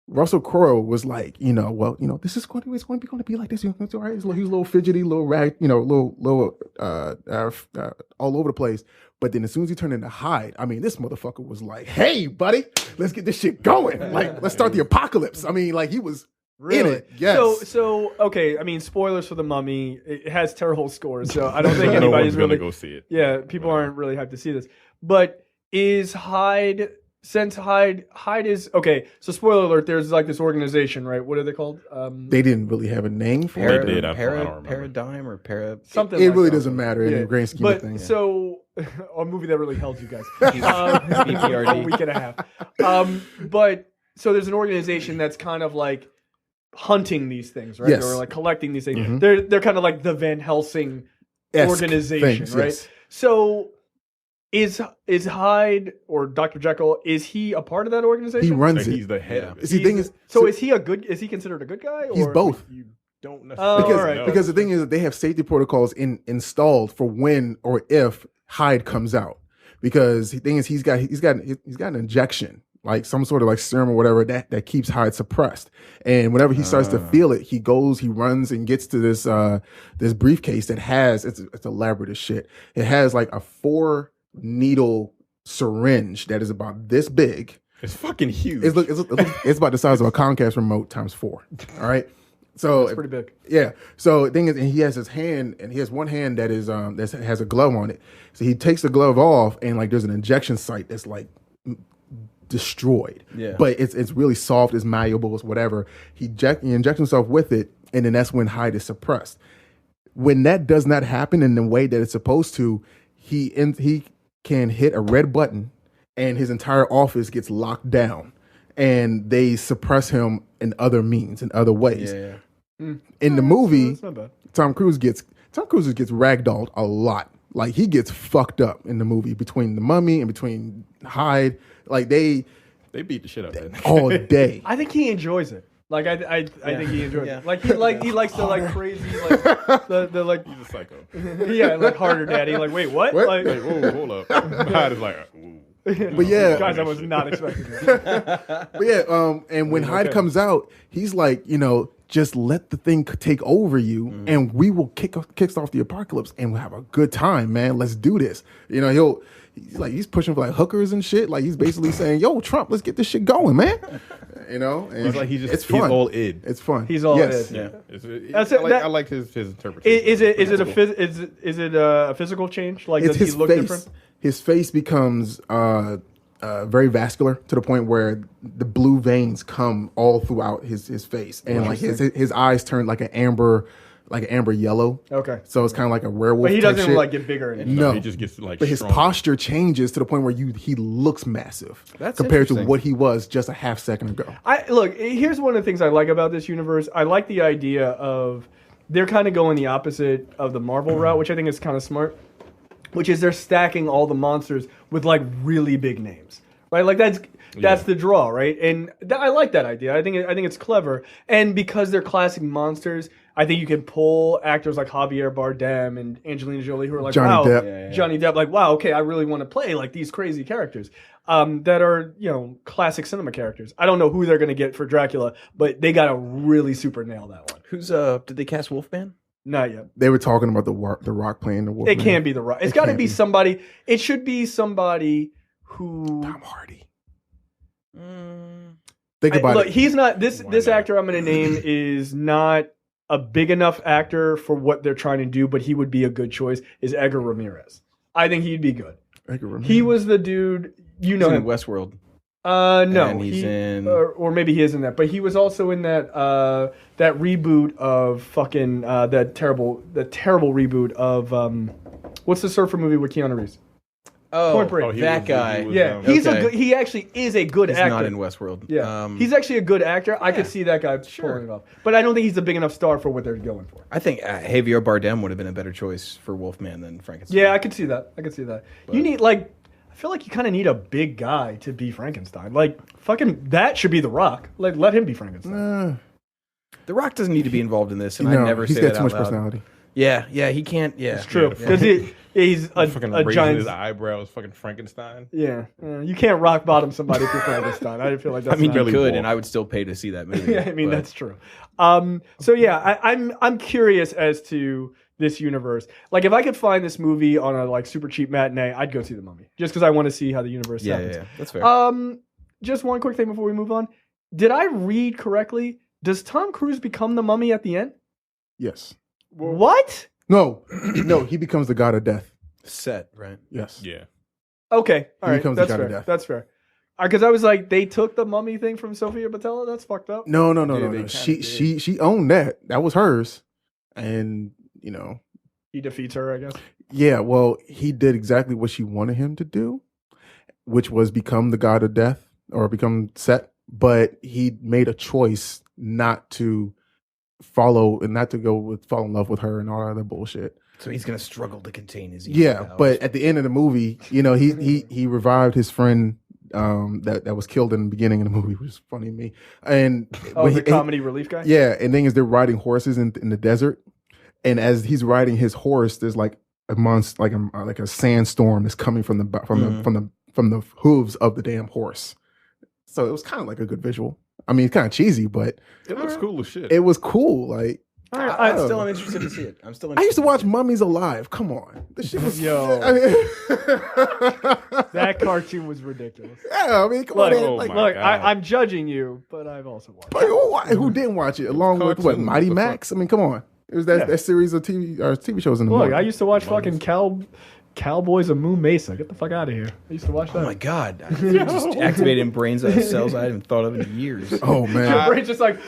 Russell Crowe was like, this is going to be like this. It's all right. He's a little fidgety, little rag, little all over the place. But then as soon as he turned into Hyde, this motherfucker was like, hey, buddy, let's get this shit going. Let's start the apocalypse. He was really in it. Yes. So okay. Spoilers for The Mummy. It has terrible scores, so I don't think anybody's really gonna go see it. Yeah, people aren't really hyped to see this. But is Hyde? Since Hyde is okay, so spoiler alert. There's this organization, right? What are they called? They didn't really have a name for it. They did. I don't remember. Paradigm or something. It really doesn't matter in the grand scheme of things. So a movie that really held you guys a week and a half. But so there's an organization that's kind of hunting these things, right? Yes. Or collecting these things. Mm-hmm. They're kind of like the Van Helsing-esque organization, right? Yes. So is Hyde or Dr. Jekyll, is he a part of that organization? He runs it. He's the head of it. Is he considered a good guy? Or he's both. You don't necessarily know. Because the thing is that they have safety protocols installed for when or if Hyde comes out. Because the thing is he's got an injection, some sort of serum or whatever that keeps Hyde suppressed. And whenever he starts to feel it, he runs and gets to this briefcase that has it's elaborate as shit. It has a 4-needle syringe that is about this big. It's fucking huge. It's about the size of a Comcast remote times 4. All right. So it's pretty big. Yeah. So the thing is, and he has his hand, and he has one hand that is that has a glove on it. So he takes the glove off, and there's an injection site that's destroyed. Yeah. But it's really soft, it's malleable, it's whatever. He injects himself with it, and then that's when Hyde is suppressed. When that does not happen in the way that it's supposed to, he can hit a red button, and his entire office gets locked down, and they suppress him in other means, in other ways. Yeah. In the movie, That's not bad. Tom Cruise gets ragdolled a lot. Like, he gets fucked up in the movie between the Mummy and between Hyde. Like, they beat the shit out of that. all day. I think he enjoys it. Like I think he enjoys Yeah. it. Like he likes to like crazy like the like He's a psycho. yeah, like harder daddy. Like wait, what? What? Like Like, whoa, hold up. Hyde is like, ooh. But yeah, guys, I was not expecting that. but yeah, and when Hyde comes out, he's like, just let the thing take over you, and we will kicks off the apocalypse, and we'll have a good time, man. Let's do this. He's pushing for like hookers and shit. Like, he's basically saying, "Yo, Trump, let's get this shit going, man." And It's like it's fun. he's all id. It's fun. He's all yes. id. Yeah. That's it, I liked his interpretation. Is it That's a physical change? Like, It's does he his look face. different? His face becomes very vascular to the point where the blue veins come all throughout his face, and like his eyes turn like an amber yellow. Okay. So it's kind of like a werewolf. But he type doesn't shit. like get bigger. And No, he just gets like. But his stronger. posture changes to the point where he looks massive That's compared to interesting. what he was just a half second ago. Look, here's one of the things I like about this universe. I like the idea of they're kind of going the opposite of the Marvel route, which I think is kind of smart. Which is they're stacking all the monsters with like really big names, right? Like that's the draw, right? And I like that idea. I think it's clever. And because they're classic monsters, I think you can pull actors like Javier Bardem and Angelina Jolie who are like, Johnny wow, Depp. Johnny Depp, like, wow, okay, I really want to play like these crazy characters that are, classic cinema characters. I don't know who they're going to get for Dracula, but they got to really super nail that one. Who's did they cast Wolfman? Not yet. They were talking about the Rock playing the wolf. It can't be The Rock. It's got to can't be be. somebody. It should be somebody who. Tom Hardy. Think about Look, it. he's not this Why not? actor I'm going to name is not a big enough actor for what they're trying to do, but he would be a good choice. Is Edgar Ramirez? I think he'd be good. He was the dude. You know He's him. in Westworld. No, And he's in- or maybe he is in that, but he was also in that that reboot of fucking that terrible reboot of what's the surfer movie with Keanu Reeves? Oh, Point Break. Oh, he that was- guy. he was, Yeah, Okay. he actually is a good He's actor. not in Westworld. Yeah, he's actually a good actor. I could Yeah, see that guy pulling it off, but I don't think he's a big enough star for what they're going for. I think Javier Bardem would have been a better choice for Wolfman than Frankenstein. Yeah, I could see that. You need I feel like you kind of need a big guy to be Frankenstein. Like fucking that should be The Rock. Like let him be Frankenstein. The Rock doesn't need to be involved in this, and I No, never he's say got that too much out loud. personality. Yeah, he can't. Yeah, It's true Yeah. because he's a fucking a raising giant. his eyebrows, fucking Frankenstein. Yeah, you can't rock bottom somebody if you're Frankenstein. I feel like that's. I mean, not- you Really could, walk. and I would still pay to see that movie. yeah, I mean but- that's true. So yeah, I'm curious as to this universe. Like, if I could find this movie on a like super cheap matinee, I'd go see The Mummy just because I want to see how the universe happens. Yeah, that's fair. Just one quick thing before we move on. Did I read correctly? Does Tom Cruise become the Mummy at the end? Yes. What? No, he becomes the god of death. Set, right? Yes. Yeah. Okay, all He right, becomes the that's god of fair. death. That's fair. Because I was like, they took the Mummy thing from Sofia Boutella. That's fucked up. No. they kinda She owned that. That was hers. And, He defeats her, I guess. yeah, well, he did exactly what she wanted him to do, which was become the god of death or become Set. But he made a choice not to follow and not to fall in love with her and all that other bullshit. So he's gonna struggle to contain his evil Yeah, powers. but at the end of the movie, he revived his friend that was killed in the beginning of the movie, which is funny to me. And Oh, when the comedy relief guy? yeah, and then is they're riding horses in the desert, and as he's riding his horse, there's like a monster, like a sandstorm that's coming from the hooves of the damn horse. So it was kind of like a good visual. I mean, it's kind of cheesy, but It looks cool as shit. it was cool. Like I'm still interested to see it. I'm still. I Interested used to watch Mummies Alive. Come on, this shit was Yo. I mean, That cartoon was ridiculous. yeah, I mean, come Look, on, oh like, my look, God. I'm judging you, but I've also watched it. who didn't watch it? Along with what cartoon. Mighty What the Max? I mean, come on. It was that series of TV shows in the Look, morning. I used to watch fucking Cowboys of Moo Mesa. Get the fuck out of here. I used to watch that. Oh my god! I just activated brain cells I haven't thought of in years. Oh man, Your brain's just like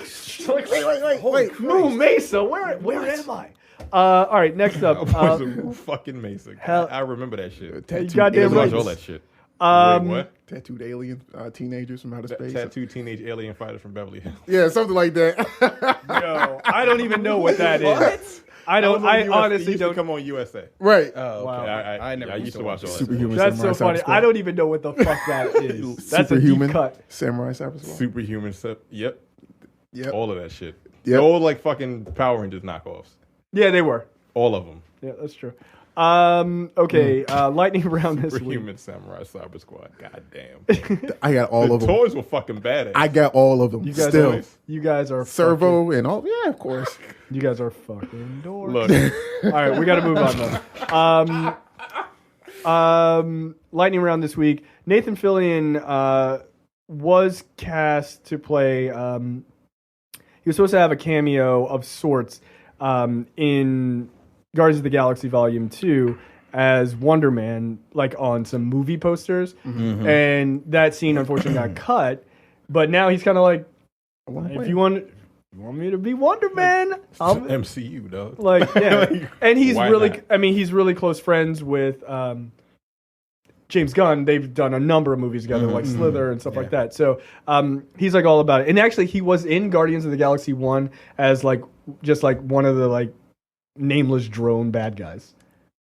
wait, Moo Mesa. Where am I? All right, next up. Fucking Mesa. Hell- I remember that shit. You goddamn I right. watched all that shit. Um, Wait, what? tattooed alien teenagers from outer space. Tattooed teenage alien fighters from Beverly Hills. Yeah, something like that. No, I don't even know what that is. I don't. I honestly used to don't. come on USA. Right. Oh, Wow. okay. I never used to watch all that. Superhuman That's Samurai so funny. Cyber Squad. I don't even know what the fuck that is. That's a deep Superhuman cut. Samurai Cyber Squad. Superhuman stuff. Yep. Yep. All of that shit. Yep. All like fucking Power Rangers knockoffs. Yeah, they were. All of them. Yeah, that's true. Okay, lightning round this week. Superhuman Samurai Cyber Squad. God damn. I got all The of them. toys were fucking badass. I got all of them. You guys Still. are. You guys are. Servo and all. Yeah, of course. You guys are fucking dorks. Look, All right, we got to move on though. Lightning round this week. Nathan Fillion was cast to play. He was supposed to have a cameo of sorts in Guardians of the Galaxy Volume 2 as Wonderman, like on some movie posters. Mm-hmm. And that scene unfortunately got cut. But now he's kind of like, if you want me to be Wonder Man, I'll be. MCU, dog. Like, yeah. Like, And he's why really, not? I mean, he's really close friends with James Gunn. They've done a number of movies together, like Slither and stuff like that. So he's like all about it. And actually, he was in Guardians of the Galaxy 1 as like, just like one of the like nameless drone bad guys.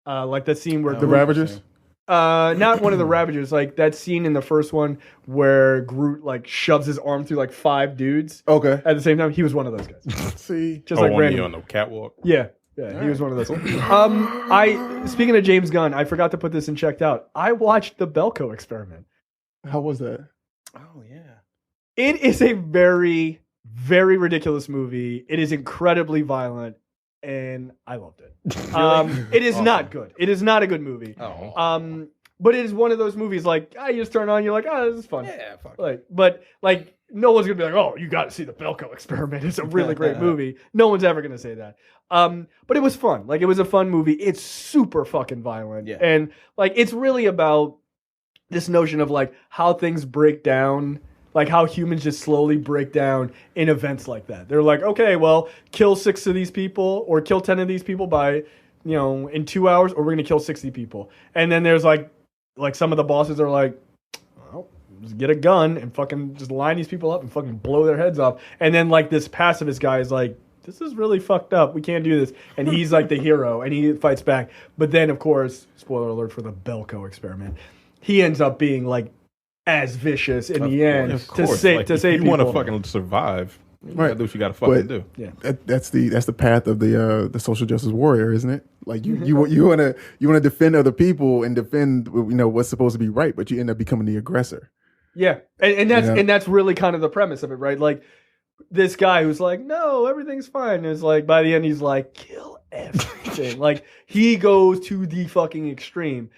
Like that scene where The Ravagers. not one of the Ravagers, like that scene in the first one where Groot like shoves his arm through like 5 dudes Okay. at the same time. He was one of those guys. See. Just like on random. the catwalk. Yeah, he was one of those. Speaking of James Gunn, I forgot to put this in checked out. I watched the Belko Experiment. How was that? Oh yeah. It is a very, very ridiculous movie. It is incredibly violent, and I loved it. It is not good. It is not a good movie. Oh. But it is one of those movies like you just turn on, you're like, oh, this is fun. Yeah. Fuck. Like, but like, no one's gonna be like, oh, you got to see the Belko Experiment. It's a really great movie. No one's ever gonna say that. But it was fun. Like, it was a fun movie. It's super fucking violent, Yeah. and like, it's really about this notion of like how things break down. Like how humans just slowly break down in events like that. They're like, okay, well, kill 6 of these people or kill 10 of these people by, in 2 hours, or we're gonna kill 60 people. And then there's like some of the bosses are like, well, just get a gun and fucking just line these people up and fucking blow their heads off. And then like this pacifist guy is like, this is really fucked up. We can't do this. And he's like the hero and he fights back. But then of course, spoiler alert for the Belko Experiment, he ends up being like as vicious in the end to save if people. you want to fucking survive, you gotta do what you gotta fucking do. Yeah. That's the path of the social justice warrior, isn't it? Like you want to defend other people and defend what's supposed to be right, but you end up becoming the aggressor. Yeah, and that's really kind of the premise of it, right? Like this guy who's like, no, everything's fine. Is like by the end he's like, kill everything. Like he goes to the fucking extreme.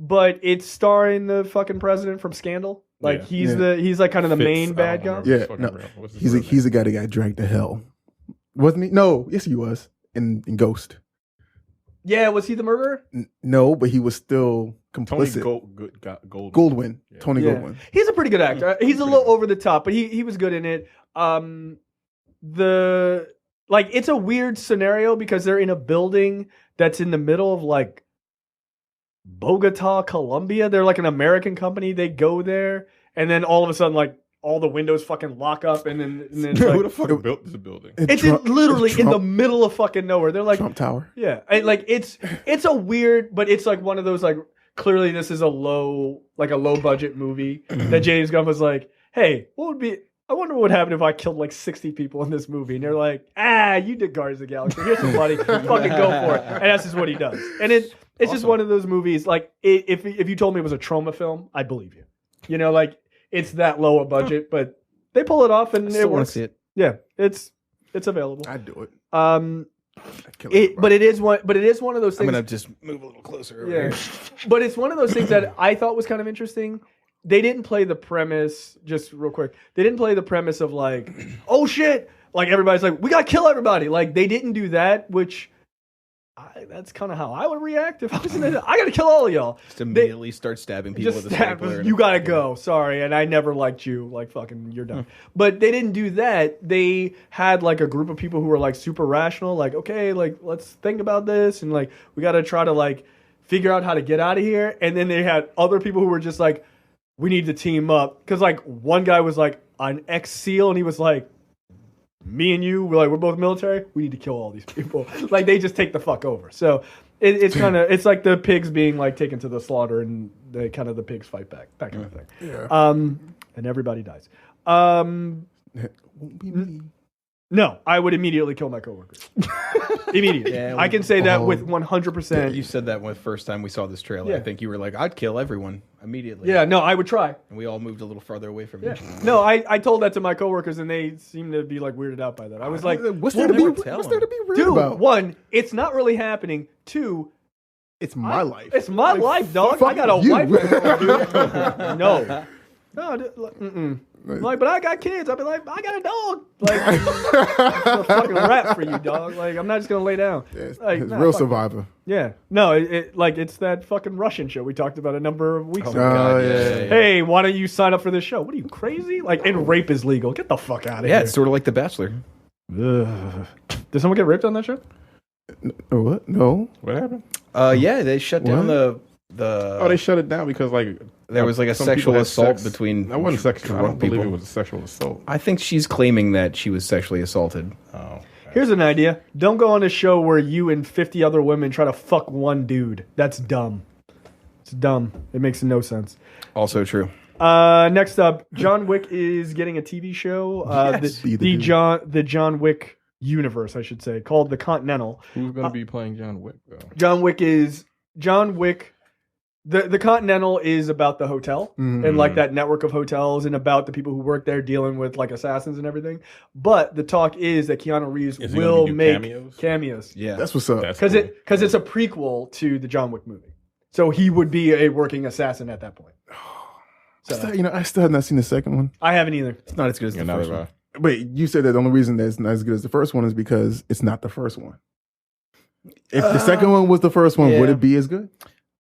But it's starring the fucking president from Scandal. Like he's like kind of the main bad guy. Yeah, no, he's the guy that got dragged to hell, wasn't he? No, yes he was in Ghost. Yeah, was he the murderer? No, but he was still complicit. Goldwyn. Yeah. Tony Yeah. Goldwyn. He's a pretty good actor. He's a little over the top, but he was good in it. It's a weird scenario because they're in a building that's in the middle of like Bogota, Colombia. They're like an American company. They go there, and then all of a sudden, like all the windows fucking lock up, and then it's Who like, the fuck built this building? it's literally in the middle of fucking nowhere. They're like, Trump Tower. yeah, and like it's a weird, but it's like one of those like clearly this is a low budget movie that James Gunn was like, hey, I wonder what would happen if I killed like 60 people in this movie. And they're like, you did Guardians of the Galaxy. Here's some money. Fucking go for it. And that's just what he does. And it's just one of those movies, like, if you told me it was a trauma film, I'd believe you. Like, it's that low a budget, but they pull it off and I it still want works. to see it. Yeah, it's available. I'd do it. But it is one of those I'm things. gonna just move a little closer. Over Yeah. here. But it's one of those things that I thought was kind of interesting. They didn't play the premise, just real quick, they didn't play the premise of like, oh shit, like everybody's like, we gotta kill everybody. Like they didn't do that, which that's kind of how I would react if I was in it. I got to kill all of y'all. Just immediately start stabbing people with a stapler. You got to go. Sorry. And I never liked you. Like, fucking, you're done. But they didn't do that. They had, like, a group of people who were, like, super rational. Like, okay, like, let's think about this. And, like, we got to try to, like, figure out how to get out of here. And then they had other people who were just like, we need to team up. Because, like, one guy was, like, an ex-SEAL. And he was like, me and you, we're both military. We need to kill all these people. Like, they just take the fuck over. So it's kind of, it's like the pigs being like taken to the slaughter, and the pigs fight back, that kind of thing. Yeah. And everybody dies. It won't be me. No, I would immediately kill my coworkers. Immediately. Yeah, I can say that with 100%. You said that when the first time we saw this trailer. Yeah. I think you were like, I'd kill everyone immediately. Yeah, no, I would try. And we all moved a little farther away from Yeah. you. No, I told that to my coworkers, and they seemed to be like weirded out by that. I was like, what's there to be weird dude, about? one, it's not really happening. Two, It's my life. it's my life, dog. I got a you. wife. No. No, mm-mm. Like, but I got kids. I'd be like, I got a dog. Like, it's a fucking rap for you, dog. Like, I'm not just gonna lay down. It's Like, it's nah, real fuck Survivor. Yeah, no, it's that fucking Russian show we talked about a number of weeks ago. God, yeah. Hey, why don't you sign up for this show? What are you, crazy? Like, and rape is legal. Get the fuck out of Yeah, here. it's sort of like The Bachelor. Ugh. Did someone get raped on that show? What? No. What happened? Yeah, they shut down the. Oh, they shut it down because like There was like a some sexual people had assault sex. between. That wasn't sexual. I drunk don't believe people. it was a sexual assault. I think she's claiming that she was sexually assaulted. Oh, Here's an idea. Don't go on a show where you and 50 other women try to fuck one dude. That's dumb. It's dumb. It makes no sense. Also true. Next up, John Wick is getting a TV show. Yes. Be the John Wick universe, I should say, called The Continental. who's gonna be playing John Wick though? John Wick. The Continental is about the hotel and like that network of hotels and about the people who work there dealing with like assassins and everything. But the talk is that Keanu Reeves Is he will gonna do make cameos. Yeah. That's what's up. That's Because cool. it's a prequel to the John Wick movie, so he would be a working assassin at that point. So I still have not seen the second one. I haven't either. It's not as good as the You're not first one. right. But you said that the only reason that it's not as good as the first one is because it's not the first one. If the second one was the first one, would yeah. it be as good?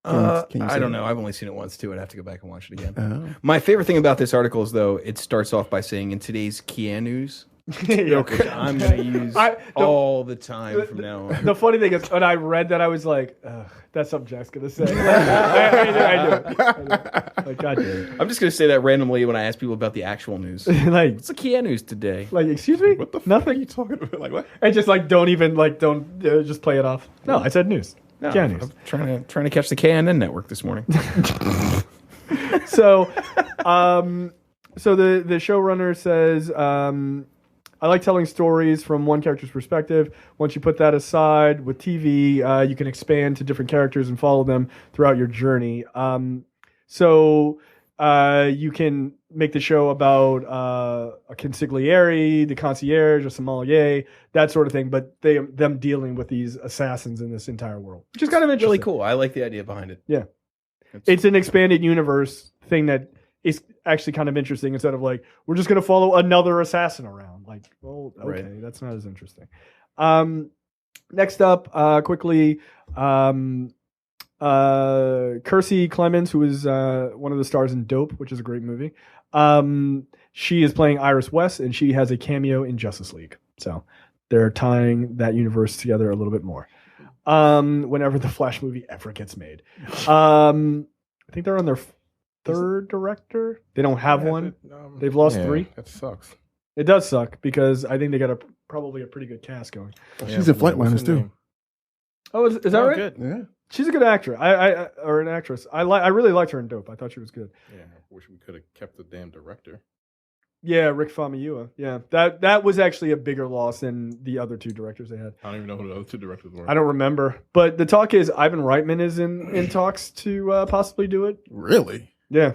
Can you I say don't that? know. I've only seen it once too. I'd have to go back and watch it again. Oh. My favorite thing about this article is though it starts off by saying in today's Keanu's, which I'm going to use all the time from now on. The funny thing is, when I read that, I was like, ugh, "That's something Jack's gonna say." I do it. Like, God damn it! I'm just going to say that randomly when I ask people about the actual news. like, What's the Keanu's today? excuse me? What the fuck Nothing. are you talking about? Like what? And just like, don't just play it off. No, I said news. No, Yeah, I'm news. trying to catch the KNN network this morning. So, so the showrunner says, I like telling stories from one character's perspective. Once you put that aside with TV, you can expand to different characters and follow them throughout your journey. So you can make the show about a consigliere, the concierge, a sommelier, that sort of thing. But them dealing with these assassins in this entire world, which is kind of interesting. Really cool. I like the idea behind it. Yeah. It's an expanded universe thing that is actually kind of interesting instead of like, we're just going to follow another assassin around. Like, well, okay, Right. that's not as interesting. Next up, quickly, Kirstie Clemens, who is one of the stars in Dope, which is a great movie. She is playing Iris West, and she has a cameo in Justice League. So they're tying that universe together a little bit more. Whenever the Flash movie ever gets made. I think they're on their third director. They don't have one. They've lost 3. That sucks. It does suck because I think they got probably a pretty good cast going. She's in Flatliners too. Oh, is that right? Good. Yeah. She's a good actor. Or an actress. I really liked her in Dope. I thought she was good. Yeah, I wish we could have kept the damn director. Yeah, Rick Famuyiwa. Yeah, that was actually a bigger loss than the other 2 directors they had. I don't even know who the other 2 directors were. I don't remember, but the talk is Ivan Reitman is in talks to possibly do it. Really? Yeah.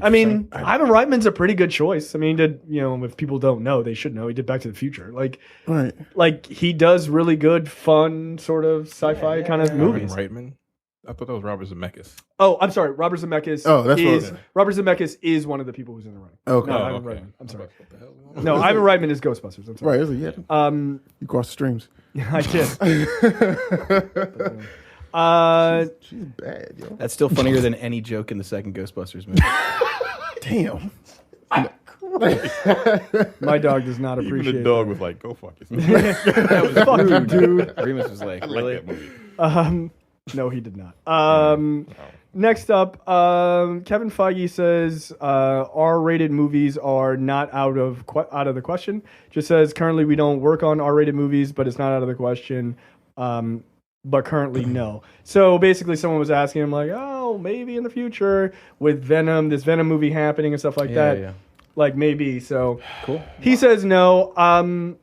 I mean, Interesting. Ivan Reitman's a pretty good choice. I mean, he did, if people don't know, they should know. He did Back to the Future. Right. He does really good, fun, sort of sci-fi kind of Ivan movies. Reitman. I thought that was Robert Zemeckis. Oh, I'm sorry. Robert Zemeckis. Oh, that's what I is Robert Zemeckis is one of the people who's in the running. Okay. No, Oh, Ivan okay. Reitman. I'm sorry. What the hell? No, Ivan Reitman is Ghostbusters. I'm sorry. Right. It's like, yeah. You cross the streams. I did. She's bad, yo. That's still funnier than any joke in the second Ghostbusters movie. Damn. My dog does not Even appreciate the dog that. was like, "Go fuck yourself." That was Fuck you, rude. dude. Remus was like, I really? like that movie. No, he did not. Next up, Kevin Feige says R-rated movies are not out of the question. Just says currently we don't work on R-rated movies, but it's not out of the question. But currently no. So basically, someone was asking him like, oh, maybe in the future with Venom, this Venom movie happening and stuff like that. Yeah. Like maybe. So Cool. he says no. That'd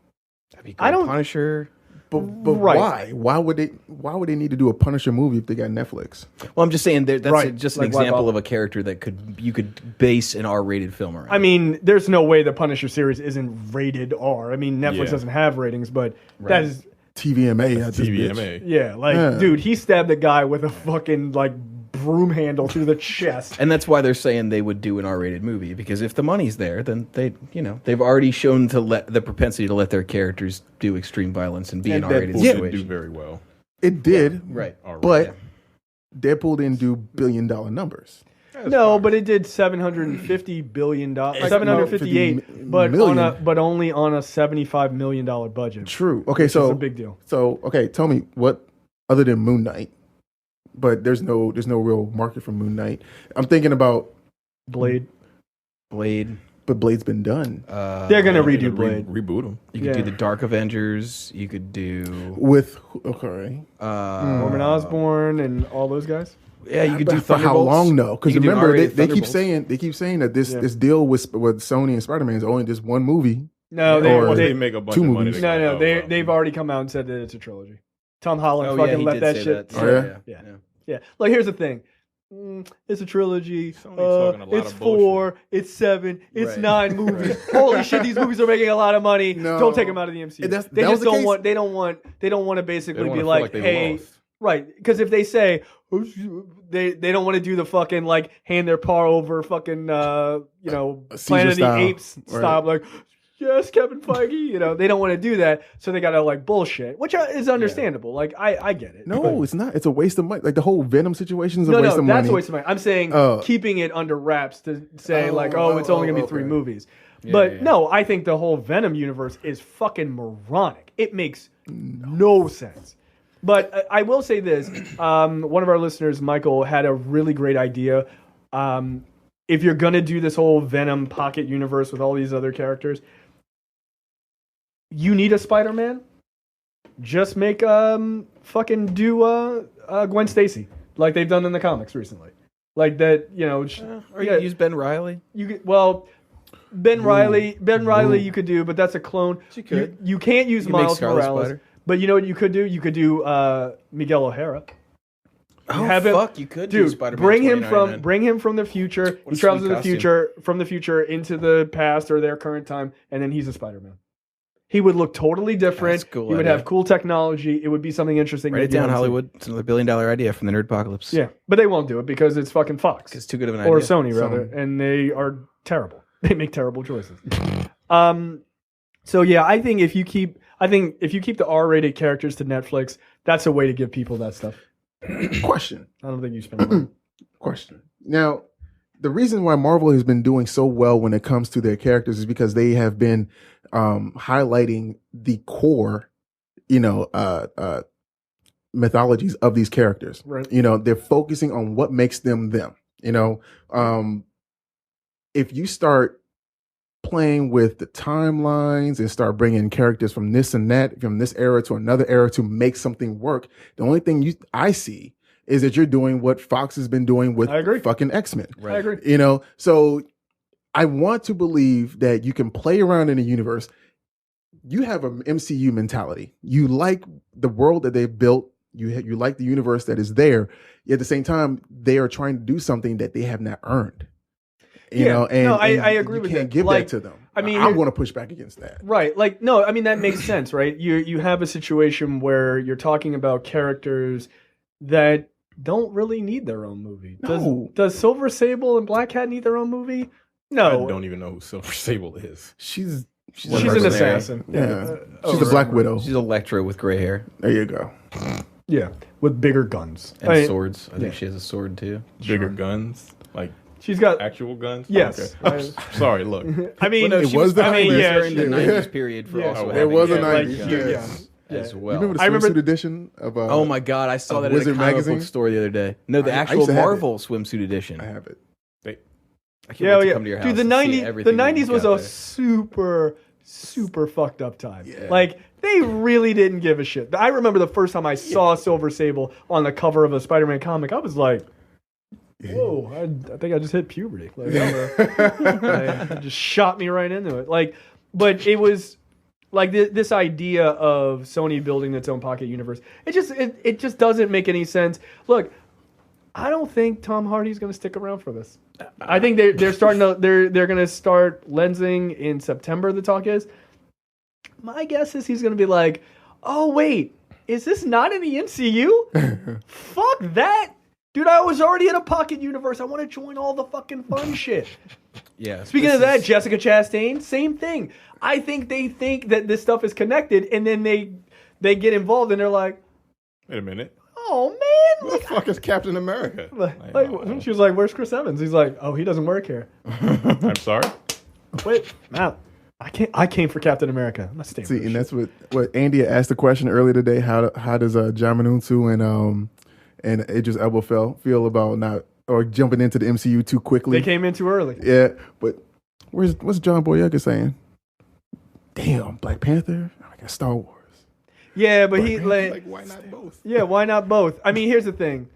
be great. I don't- Punisher. But Right. why? Why would they need to do a Punisher movie if they got Netflix? Well, I'm just saying that's Right. just an Like, why example bother? of a character that you could base an R-rated film around. I mean, there's no way the Punisher series isn't rated R. I mean, Netflix Yeah. doesn't have ratings, but that is. TVMA. At this bitch. TVMA. Yeah, like, Yeah. dude, he stabbed a guy with a fucking, like, broom handle through the chest. and that's why they're saying they would do an R-rated movie, because if the money's there, then they've already shown the propensity to let their characters do extreme violence and be And an R-rated Deadpool didn't situation. do very well. It did, Right. Already. but Deadpool didn't do billion-dollar numbers. No, but it did $750 billion, Like, $758, $50 but million. but only on a $75 million budget. True. Okay, Which so is a big deal. So okay, tell me what other than Moon Knight, but there's no real market for Moon Knight. I'm thinking about Blade. Blade. but Blade's been done They're gonna They redo could Blade. reboot them. You could Yeah. do the Dark Avengers. You could do with okay. Norman Osborn and all those guys. Yeah, you could do For how Thunderbolts. long though? Because You could do remember R-rated they keep Thunderbolts. saying that this Yeah. this deal with Sony and Spider-Man is only just one movie. No, Or- Once they they make a bunch two of money. movies. they're no, gonna go, they've already come out and said that it's a trilogy. Tom Holland Oh, yeah, fucking he let did that say shit. that. Oh, yeah. Yeah. Like, here's the thing. It's a trilogy. Sony's talking a lot It's of bullshit. 4. It's 7. It's Right. 9 movies. Holy shit! These movies are making a lot of money. No. Don't take them out of the MCU. That They was just the don't case. want. They don't want to They basically don't be wanna feel like, they hey, lost. right? Because if they say they don't want to do the fucking like hand their paw over fucking Caesar Planet of the style. Apes Right. style, like, yes, Kevin Feige. They don't want to do that, so they gotta like bullshit, which is understandable. Like, I get it. No, it's not. It's a waste of money. Like the whole Venom situation is a No, waste of money. that's a waste of money. I'm saying keeping it under wraps to say it's only gonna be 3 okay. movies. Yeah, But yeah. no, I think the whole Venom universe is fucking moronic. It makes no sense. But I will say this: one of our listeners, Michael, had a really great idea. If you're gonna do this whole Venom pocket universe with all these other characters, you need a Spider-Man. Just make fucking do Gwen Stacy like they've done in the comics recently, like that. Or you could use Ben Reilly. Ben Reilly you could do, but that's a clone. She could. You can't use You could make Miles Scarlet Morales. Spider. But you know what you could do? You could do Miguel O'Hara. Oh, Have him- fuck, you could do Dude, Spider-Man bring him 2099. from the future. What He a travels sweet to the costume. future, from the future into the past or their current time, and then he's a Spider-Man. He would look totally different. That's a cool He would idea. have cool technology. It would be something interesting. Write it that you down, haven't seen. Hollywood. It's another $1 billion idea from the Nerdpocalypse. Yeah, but they won't do it because it's fucking Fox. It's too good of an Or idea. Sony rather, and they are terrible. They make terrible choices. So yeah, I think if you keep the R-rated characters to Netflix, that's a way to give people that stuff. Question. I don't think you spend money. Question. Now, the reason why Marvel has been doing so well when it comes to their characters is because they have been highlighting the core, mythologies of these characters. Right. They're focusing on what makes them them. If you start playing with the timelines and start bringing characters from this and that, from this era to another era to make something work, the only thing I see is that you're doing what Fox has been doing with I agree. fucking X-Men. I agree. So I want to believe that you can play around in a universe. You have an MCU mentality. You like the world that they've built. You like the universe that is there. Yet at the same time, they are trying to do something that they have not earned. I agree with you can't that. give Like, that to them. I mean, I'm going to push back against that. Right. Like, no, I mean, that makes sense, right? You have a situation where you're talking about characters that don't really need their own movie. No. Does Silver Sable and Black Cat need their own movie? No. I don't even know who Silver Sable is. She's She's an assassin. Yeah. She's a Black Widow. She's Electro with gray hair. There you go. Yeah, with bigger guns and swords. I think she has a sword too. Bigger guns, like she's got actual guns. Yes. Okay. Sorry. Look. I mean, it was the 90s. During the 90s period for also. It was a 90s. Like, Yes. As well. You remember the swimsuit edition of? Oh my god, I saw that Wizard at a comic magazine book store the other day. No, the I actual used to have Marvel swimsuit edition. I have it. I can't wait to come to your house. Dude, the and see 90s, the everything 90s was got a there. super fucked up time. Yeah. Like, they really didn't give a shit. I remember the first time I saw Silver Sable on the cover of a Spider-Man comic, I was like, whoa, I think I just hit puberty. Like, it just shot me right into it. Like, but it was like this idea of Sony building its own pocket universe. It just doesn't make any sense. Look, I don't think Tom Hardy's going to stick around for this. I think they're starting to they're going to start lensing in September. The talk is. My guess is he's going to be like, "Oh wait, is this not in the MCU? Fuck that, dude! I was already in a pocket universe. I want to join all the fucking fun shit." Yeah. Speaking of that, Jessica Chastain, same thing. I think they think that this stuff is connected, and then they get involved, and they're like, "Wait a minute." Oh man, What the fuck is Captain America? She was like, "Where's Chris Evans?" He's like, "Oh, he doesn't work here." I'm sorry. Wait, Matt, I came for Captain America. I'm not staying. See, and that's what Andy asked the question earlier today. How does John Manunsu and Idris Elba feel about not or jumping into the MCU too quickly? They came in too early. Yeah, but what's John Boyega saying? Damn, Black Panther. I got Star Wars. Yeah, but he Like, why not both? Yeah, why not both? I mean, here's the thing.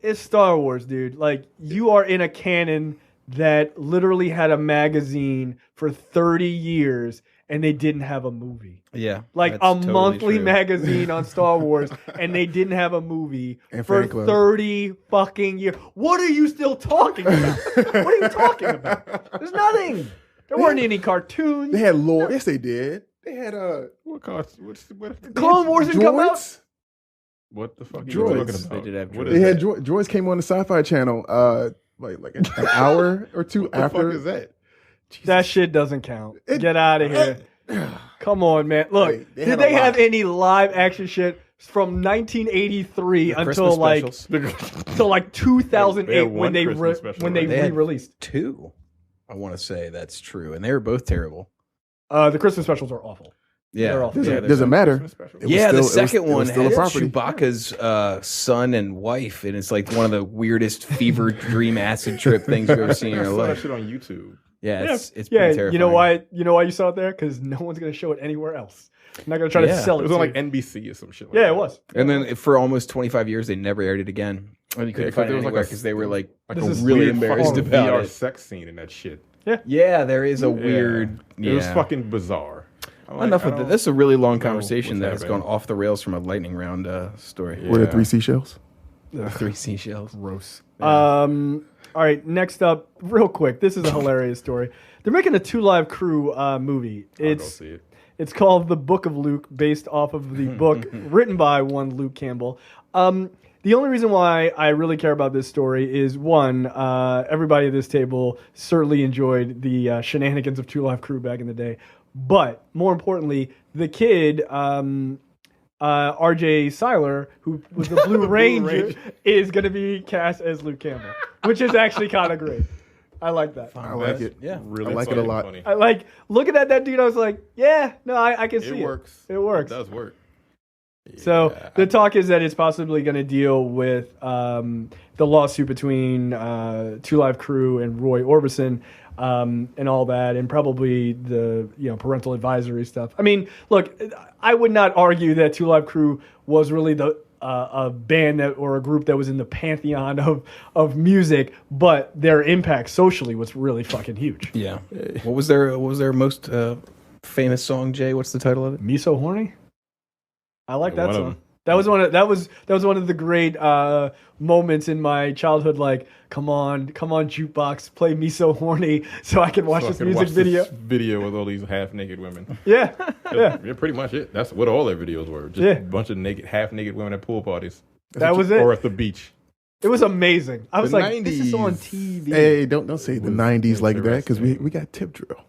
It's Star Wars, dude. Like, you are in a canon that literally had a magazine for 30 years and they didn't have a movie. Yeah. Like that's a totally monthly true. magazine on Star Wars and they didn't have a movie And for Fan Club. 30 fucking years. What are you still talking about? What are you talking about? There's nothing. There weren't any cartoons. They had lore. Yes, they did. They had What cost? What Clone Wars didn't come out. droids. What the fuck are you Droids. talking about? They did have What droids. is They had that? droids came on the Sci-Fi Channel. Like an hour or two What the after. fuck is that? That shit doesn't count. Get out of here. Come on, man. Look, Hey, they did had a they lot. have any live action shit from 1983 The until Christmas specials. like 2008 They had when one they Christmas special, when they right? They had re-released? 2. I want to say that's true, and they were both terrible. The Christmas specials are awful. Yeah, They're awful. yeah, Doesn't matter. Christmas special? It was yeah, the still- it was- second it was one still a has property. Chewbacca's son and wife, and it's like one of the weirdest fever dream acid trip things you've ever seen in I your saw that life. shit on YouTube. Yeah, it's pretty yeah. terrifying. You know why? You know why you saw it there? Because no one's gonna show it anywhere else. I'm not gonna try to Yeah. sell It it. was on to like you. NBC or some shit. Like Yeah, that. it was. And then for almost 25 years, they never aired it again. And you couldn't Yeah, 'cause find it there was like anywhere a- because they were like This is really weird embarrassed fucking about VR it. sex scene in that shit. Yeah, there is a Yeah. weird. Yeah. It was fucking bizarre. I'm like, Enough I of that. don't This is a really long know conversation what's that has gone happening. off the rails from a lightning round story. Yeah. Were there 3 seashells? 3 seashells. Gross. All right, next up, real quick. This is a hilarious story. They're making a 2 Live Crew movie. I'll go see it. It's called The Book of Luke, based off of the book written by one Luke Campbell. The only reason why I really care about this story is, one, everybody at this table certainly enjoyed the shenanigans of 2 Live Crew back in the day. But more importantly, the kid, R.J. Seiler, who was the Blue Ranger, is going to be cast as Luke Campbell, which is actually kind of great. I like that. I like it. Yeah. Really I like it a fucking lot. funny. I like looking at that dude. I was like, yeah, no, I can see It it. works. It works. It does work. So Yeah. the talk is that it's possibly going to deal with the lawsuit between 2 Live Crew and Roy Orbison and all that, and probably the parental advisory stuff. I mean, look, I would not argue that 2 Live Crew was really the a band that or a group that was in the pantheon of music, but their impact socially was really fucking huge. Yeah. What was their most famous song, Jay? What's the title of it? Me So Horny? I like Yeah, that one of song. them. That was one of the great moments in my childhood. Like, come on, jukebox, play Me So Horny, so I can watch this Fucking music watch video. This video with all these half naked women. Yeah, yeah. Yeah, pretty much it. That's what all their videos were. Just Yeah. a bunch of half naked women at pool parties. That was it. Or at the beach. It was amazing. I was The like, this is on 90s. TV. Hey, don't say the was 90s like that because interesting. we got Tip Drill.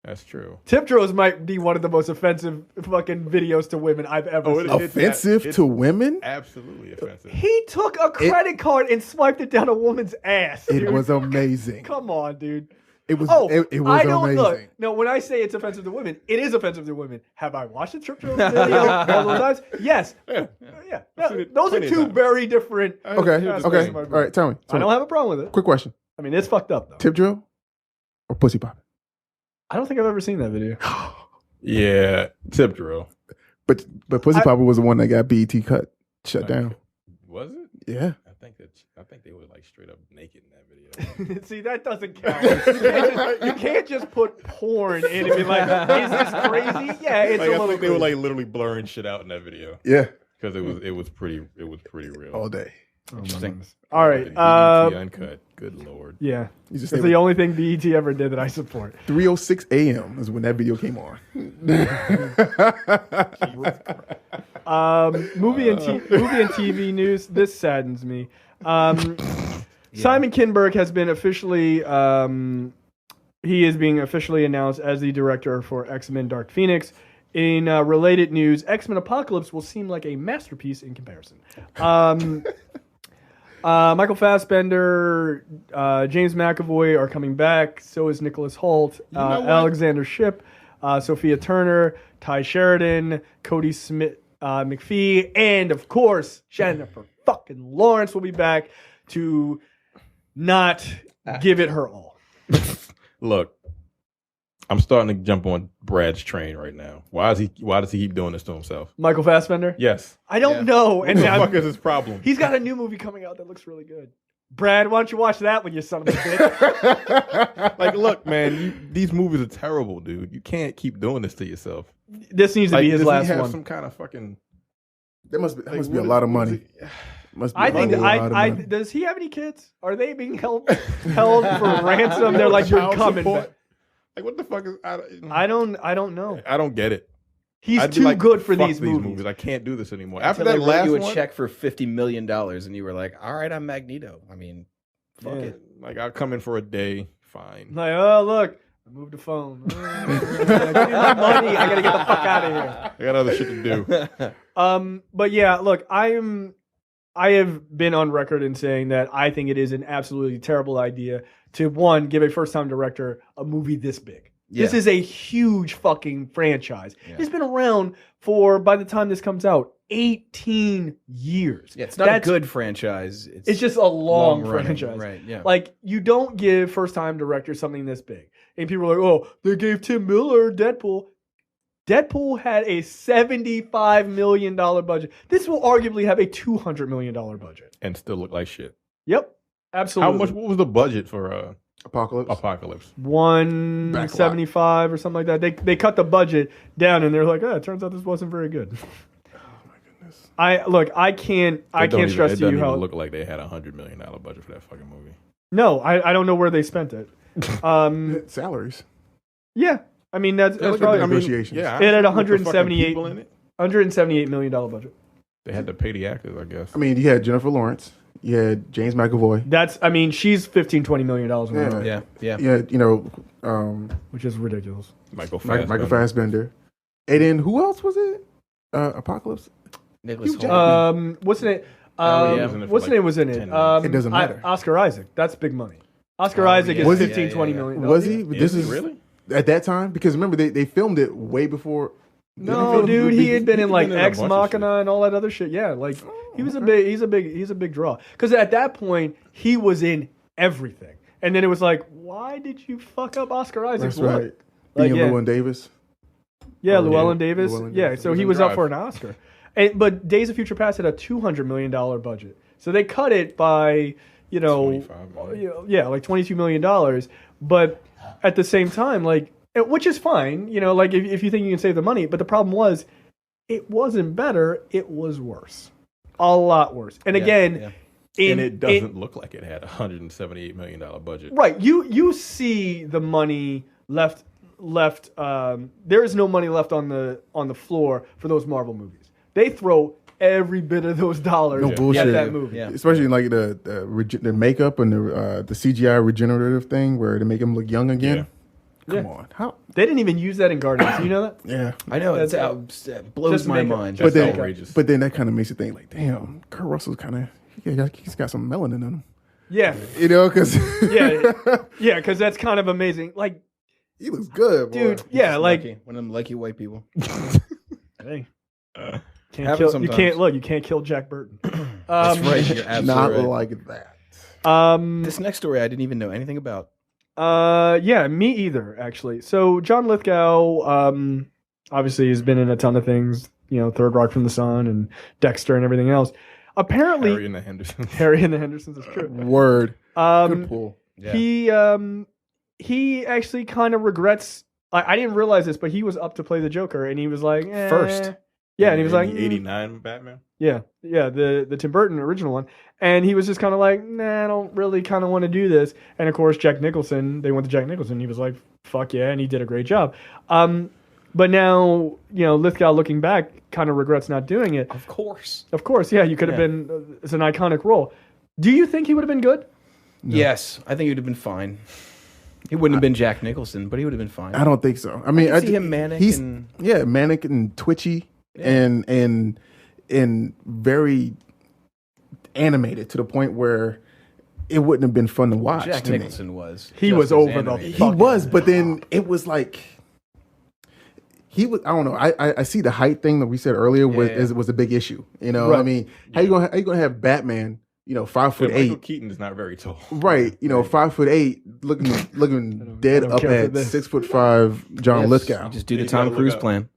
That's true. Tip drills might be one of the most offensive fucking videos to women I've ever seen. Offensive to women? Absolutely offensive. He took a credit card and swiped it down a woman's ass. It dude. was amazing. Come on, dude. It was. Oh, it was I don't amazing. look. No, when I say it's offensive to women, it is offensive to women. Have I watched the Trip Drill video all those times? Yes. Yeah. No, those are two very different. Okay. Okay. All right. Tell me. I don't have a problem with it. Quick question. I mean, it's fucked up though. Tip drill or pussy popping? I don't think I've ever seen that video. Yeah, tip drill. But pussy popping was the one that got BET shut down. Was it? Yeah. I think they were like straight up naked in that video. See, that doesn't count. You can't just put porn in and be like, "Is this crazy?" Yeah, it's Like, a I little. think they were like literally blurring shit out in that video Yeah. because it was pretty real. All day. Interesting. All right. BET uncut. Good lord. Yeah, You just it's the only thing BET ever did that I support. 3:06 a.m. is when that video came on. Movie and TV news. This saddens me. Simon Kinberg has been officially. He is being officially announced as the director for X-Men: Dark Phoenix. In related news, X-Men Apocalypse will seem like a masterpiece in comparison. Michael Fassbender, James McAvoy are coming back. So is Nicholas Hoult, Alexander Shipp, Sophia Turner, Ty Sheridan, Cody Smith, McPhee, and of course Jennifer fucking Lawrence will be back to not give it her all. Look, I'm starting to jump on Brad's train right now. Why does he keep doing this to himself? Michael Fassbender? Yes. I don't know. What And the fuck is his problem? he's got a new movie coming out that looks really good. Brad, why don't you watch that one, you son of a bitch? Like, look, man, these movies are terrible, dude. You can't keep doing this to yourself. This needs to be his does last he have one. some kind of fucking? That must be a lot of money. Must be I a think lot of money. does he have any kids? Are they being held for ransom? They're like, you're Child coming support? back. Like, what the fuck is? I don't know. I don't get it. He's I'd be too like, good for fuck these movies. I can't do this anymore. After Until that they wrote last you a one, check for $50 million, and you were like, "All right, I'm Magneto." I mean, fuck it. like I'll come in for a day, fine. Like, oh look, I moved the phone. Give me my money. I gotta get the fuck out of here. I got other shit to do. But yeah, look, I have been on record in saying that I think it is an absolutely terrible idea to give a first time director a movie this big. Yeah. This is a huge fucking franchise. It's been around for, by the time this comes out, 18 years. Yeah, it's not a good franchise. It's just a long running, franchise. right? Yeah. Like, you don't give first time directors something this big. And people are like, oh, they gave Tim Miller Deadpool. Deadpool had a $75 million budget. This will arguably have a $200 million budget. And still look like shit. Yep. Absolutely. What was the budget for Apocalypse. 175 or something like that. They cut the budget down and they're like, it turns out this wasn't very good. Oh my goodness. I can't stress to you how it look like they had $100 million budget for that fucking movie. No, I don't know where they spent it. Salaries. Yeah. I mean that's probably negotiations. Yeah, it had $178 million budget. They had to pay the actors, I guess. I mean, you had Jennifer Lawrence. You had James McAvoy. She's $15-20 million more, Yeah. which is ridiculous. Michael Fassbender. Michael Fassbender. And then who else was it? Apocalypse. Nicholas Hoult. What's the name? yeah. What's the name was in it? 10 minutes. It doesn't matter. Oscar Isaac. That's big money. Oscar Isaac is Was it- $15-20 million. Was he? But Is he really? At that time, because remember they filmed it way before. No, dude, he had been in like been in a Ex bunch of Machina and all that other shit. Yeah, like he's a big draw. Because at that point he was in everything, and then it was like, why did you fuck up Oscar Isaac's That's work? right. Like, Being yeah. Llewellyn Davis. Yeah, Oh, Llewellyn yeah. Davis. Llewellyn Yeah, Davis. so He he was was in up for Drive. an Oscar. But Days of Future Past had a $200 million budget, so they cut it by 25 million. like $22 million. But at the same time, like, which is fine, like if you think you can save the money. But the problem was, it wasn't better; it was worse, a lot worse. And again, And it doesn't look like it had a $178 million budget. right. You see the money left. There is no money left on the floor for those Marvel movies. They throw every bit of those dollars No bullshit. at that movie. Yeah. Especially like the makeup and the CGI regenerative thing where they make him look young again. Come on, how? They didn't even use that in Guardians. You know that? Yeah, I know it blows just my makeup. mind. That's then, outrageous. but then that kind of makes you think like, damn, Kurt Russell's kind of he's got some melanin in him. Yeah, You know, because yeah, because that's kind of amazing. Like, he looks good, boy. dude, yeah, like, Lucky. One of them lucky white people. hey, Uh, can't Happens kill, you sometimes. you can't kill Jack Burton. That's right. You're absolutely Not right. like that. This next story I didn't even know anything about. Yeah, me either, actually. So John Lithgow, obviously has been in a ton of things, you know, Third Rock from the Sun and Dexter and everything else. Apparently, Harry and the Hendersons. Harry and the Hendersons is true. Word. Good pull. Yeah. He actually kind of regrets. I didn't realize this, but he was up to play the Joker, and he was like, First. Yeah, and he was like, the 89 Batman. yeah, the Tim Burton original one, and he was just kind of like, nah, I don't really kind of want to do this. And of course, Jack Nicholson, they went to Jack Nicholson. He was like, fuck yeah, and he did a great job. But now, you know, Lithgow looking back kind of regrets not doing it. Of course. Of course, yeah, you could have been. It's an iconic role. Do you think he would have been good? No. Yes, I think he would have been fine. He wouldn't have been Jack Nicholson, but he would have been fine. I don't think so. I mean, I see him manic. He's And, manic and twitchy and very animated to the point where it wouldn't have been fun to watch. Jack to me. Nicholson was. He just was as over the animated. He was, but then it was like he was. I don't know. I see the height thing that we said earlier was a big issue. You know, Right. I mean, how you gonna have Batman? You know, 5'8". Michael Keaton is not very tall. Right, you know, 5'8", looking dead I don't up care for at this. 6'5" John Yes, Lithgow. you just do the You Tom gotta Cruise look up. plan.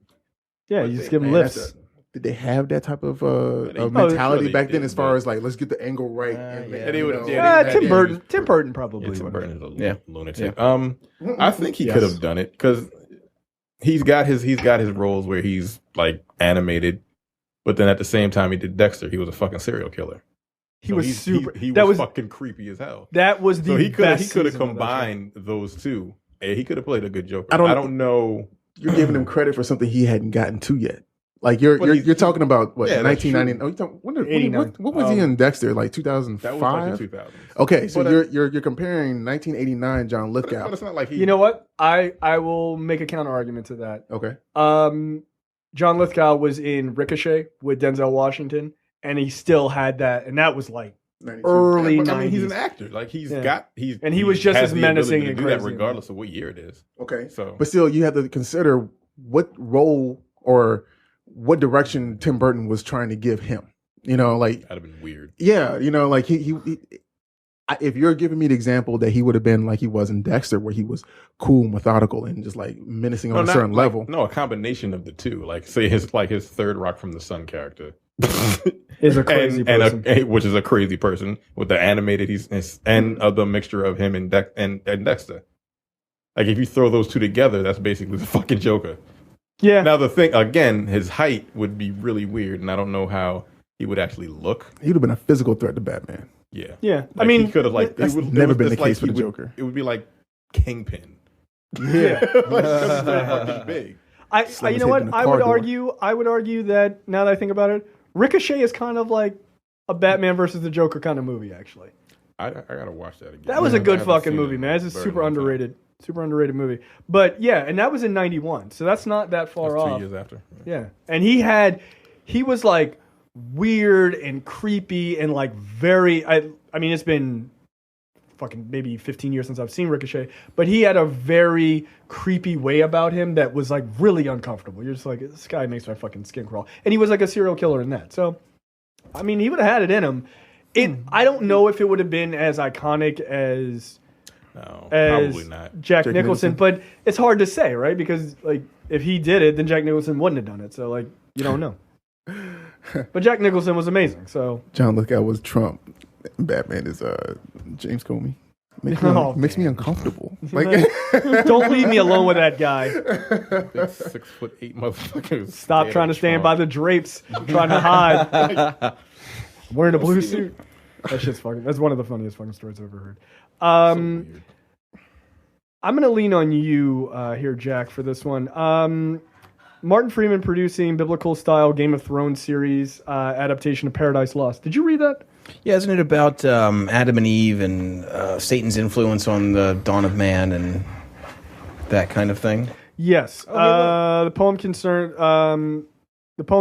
Yeah, But you just they- give him Man, lifts. did they have that type of they- mentality sure back they then? did, As far but- as like, let's get the angle right. And yeah. And he you would- know, yeah, they- Tim they- Burton. Tim Burton probably. Yeah, Tim would. Burton is a Yeah. lunatic. Yeah. I think he could have done it because he's got his roles where he's like animated, but then at the same time he did Dexter. He was a fucking serial killer. He So was he's- super. He that was was fucking creepy as hell. that was the So he could best. have season of that show. combined those two. And he could have played a good Joker. I I don't- don't know. You're giving him credit for something he hadn't gotten to yet. Like you're But you're talking about what, Yeah, that's 1990? true. Oh, you talking, when 89. what was he in Dexter? Like That was like 2005. the 2000s. Okay, so But, you're comparing 1989 John But Lithgow. it's not like he. You know what? I will make a counter argument to that. Okay, John Lithgow was in Ricochet with Denzel Washington, and he still had that, and that was like 92. early But, I mean, he's 90s. an actor. Like he's Yeah. got And he was just has as the menacing ability to and do that crazy. regardless of what year it is. Okay, So, but still, you have to consider what role or what direction Tim Burton was trying to give him. You know, like that'd have been weird. yeah, you know, like he if you're giving me the example that he would have been like he was in Dexter, where he was cool, methodical, and just like menacing on a not certain like- level. No, a combination of the two. Like say his Third Rock from the Sun character Is a crazy person. which is a crazy person with the animated and of the mixture of him and Dexter. Like if you throw those two together, that's basically the fucking Joker. Yeah. Now the thing again, his height would be really weird, and I don't know how he would actually look. He'd have been a physical threat to Batman. Yeah, Yeah. Like, I mean, he could have like that's it would, never it was been just the case like for the he would- Joker. It would be like Kingpin. Yeah. Like, 'cause he's very fucking big. I you know hit what? in a I car would door. argue that now that I think about it, Ricochet is kind of like a Batman versus the Joker kind of movie, actually. I gotta watch that again. That was a I good haven't fucking seen it movie, in man. It's a very super long time. underrated movie. But yeah, and that was in '91, so that's not that far That's 2 off. years after. Yeah, and he was like weird and creepy and like very. I mean, it's been fucking maybe 15 years since I've seen Ricochet, but he had a very creepy way about him that was like really uncomfortable. You're just like, this guy makes my fucking skin crawl, and he was like a serial killer in that. So, I mean, he would have had it in him. I don't know if it would have been as iconic as No, as probably not. Jack Jack Nicholson, Nicholson. but it's hard to say, right? Because like if he did it, then Jack Nicholson wouldn't have done it. So like you don't know. But Jack Nicholson was amazing. So John Lithgow was Trump. Batman is James Comey. Oh, Makes me man. uncomfortable. Like don't leave me alone with that guy. Big 6'8" motherfucker. Stop trying to stand by the drapes, trying to hide. I'm wearing a blue suit. That shit's fucking. That's one of the funniest fucking stories I've ever heard. I'm gonna lean on you here, Jack, for this one. Martin Freeman producing biblical style Game of Thrones series adaptation of Paradise Lost. Did you read that? Yeah, isn't it about Adam and Eve and Satan's influence on the dawn of man? And that kind of thing. Yes. The poem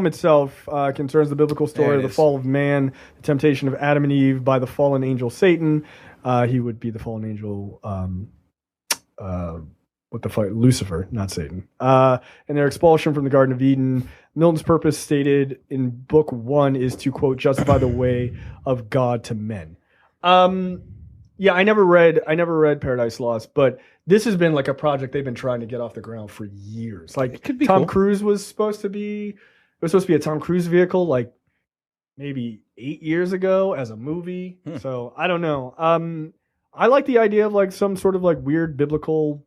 itself concerns the biblical story of the fall of man, the temptation of Adam and Eve by the fallen angel Satan. He would be the fallen angel, Lucifer, not Satan. And their expulsion from the Garden of Eden. Milton's purpose, stated in Book 1, is to, quote, justify the way of God to men. Yeah, I never read Paradise Lost, but this has been like a project they've been trying to get off the ground for years. Like, it could be Tom cool. Cruise was supposed to be a Tom Cruise vehicle, like maybe 8 years ago as a movie. So I don't know. I like the idea of like some sort of like weird biblical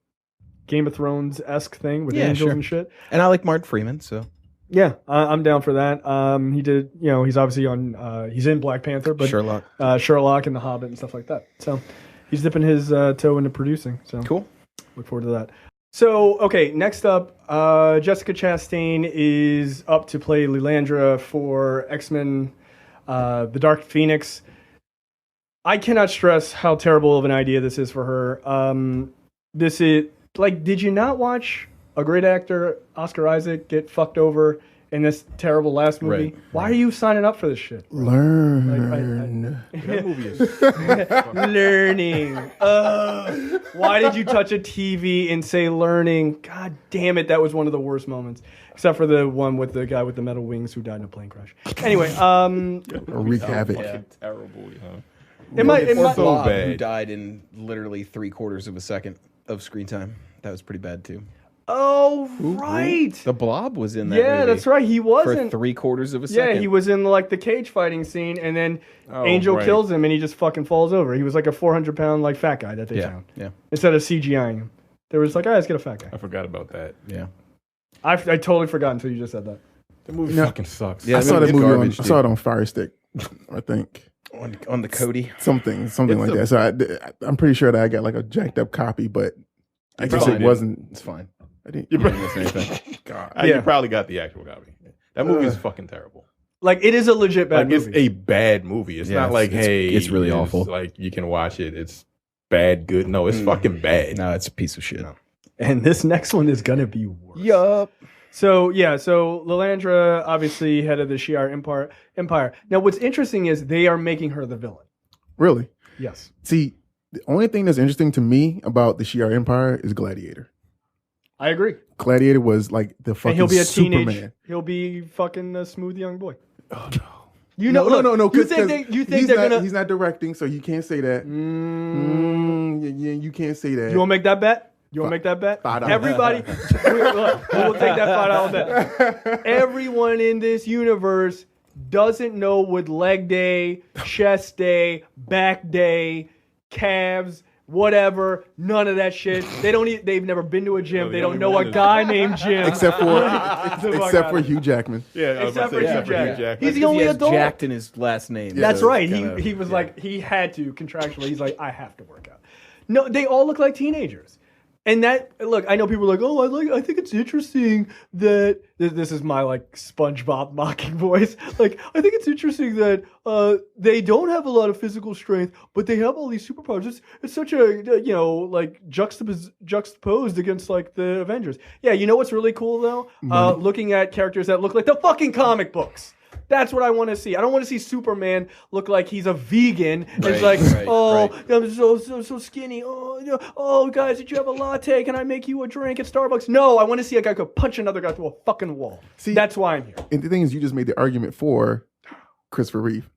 Game of Thrones-esque thing with angels and shit. And I like Martin Freeman, so. Yeah, I'm down for that. He did, he's obviously on, he's in Black Panther, but Sherlock and The Hobbit and stuff like that. So he's dipping his toe into producing. So cool. Look forward to that. So, okay, next up, Jessica Chastain is up to play Lilandra for X-Men, The Dark Phoenix. I cannot stress how terrible of an idea this is for her. This is, like, did you not watch a great actor, Oscar Isaac, get fucked over in this terrible last movie? Right. Why are you signing up for this shit? Learn. That movie is Learning. Why did you touch a TV and say learning? God damn it, that was one of the worst moments. Except for the one with the guy with the metal wings who died in a plane crash. Anyway, Wreak havoc. terrible. it might Or so Blob, bad. who died in literally 3/4 of a second of screen time. That was pretty bad too. Oh, right. The Blob was in that Yeah, movie that's right. He for wasn't. 3/4 of a second. Yeah, he was in like the cage fighting scene, and then Oh, Angel right. kills him, and he just fucking falls over. He was like a 400-pound like fat guy that they Yeah, found. yeah, Instead of CGIing him, they were just like, "All right, let's get a fat guy." I forgot about that. yeah. I totally forgot until you just said that. The movie No. fucking sucks. Yeah, I saw that it's movie garbage, I saw it on Fire Stick, I think. On the Cody. Something It's like that. So I'm pretty sure that I got like a jacked up copy, but I guess it wasn't. It's fine. I didn't. You You didn't miss anything. God. Yeah. You probably got the actual copy. That movie is fucking terrible. Like, it is a legit bad Like, it's movie. a bad movie. It's Yeah, not like, it's- hey, it's really awful. Like, you can watch it. It's bad, good. No, it's fucking bad. No, it's a piece of shit. And this next one is gonna be worse. Yup. So Lilandra, obviously head of the Shi'ar Empire. Now, what's interesting is they are making her the villain. Really? Yes. See, the only thing that's interesting to me about the Shi'ar Empire is Gladiator. I agree. Gladiator was like the fucking And he'll be a Superman. teenage. He'll be fucking a smooth young boy. Oh no. You know, no. You think he's they're not, gonna? He's not directing, so you can't say that. Yeah, you can't say that. You want to make that bet? You want to make that bet? $5. Everybody, we'll take that $5 bet. Everyone in this universe doesn't know what leg day, chest day, back day, calves, whatever. None of that shit. They've never been to a gym. No, they the don't only know one a is- guy named Jim. except fuck for out. Hugh Jackman. Yeah, I was Except about to say, for Hugh Hugh Jackman. He's the He only has adult. Jacked in his last name. That's so right. it's kinda- He was like, he had to contractually. He's like, I have to work out. No, they all look like teenagers. And that, look, I know people are like, oh, I think it's interesting that this is my like SpongeBob mocking voice. Like, I think it's interesting that they don't have a lot of physical strength, but they have all these superpowers. It's such a like juxtaposed against like the Avengers. Yeah, you know what's really cool though? Looking at characters that look like the fucking comic books. That's what I want to see. I don't want to see Superman look like he's a vegan. And it's like, I'm so skinny. Oh, guys, did you have a latte? Can I make you a drink at Starbucks? No, I want to see a guy go punch another guy through a fucking wall. See, that's why I'm here. And the thing is, you just made the argument for Christopher Reeve.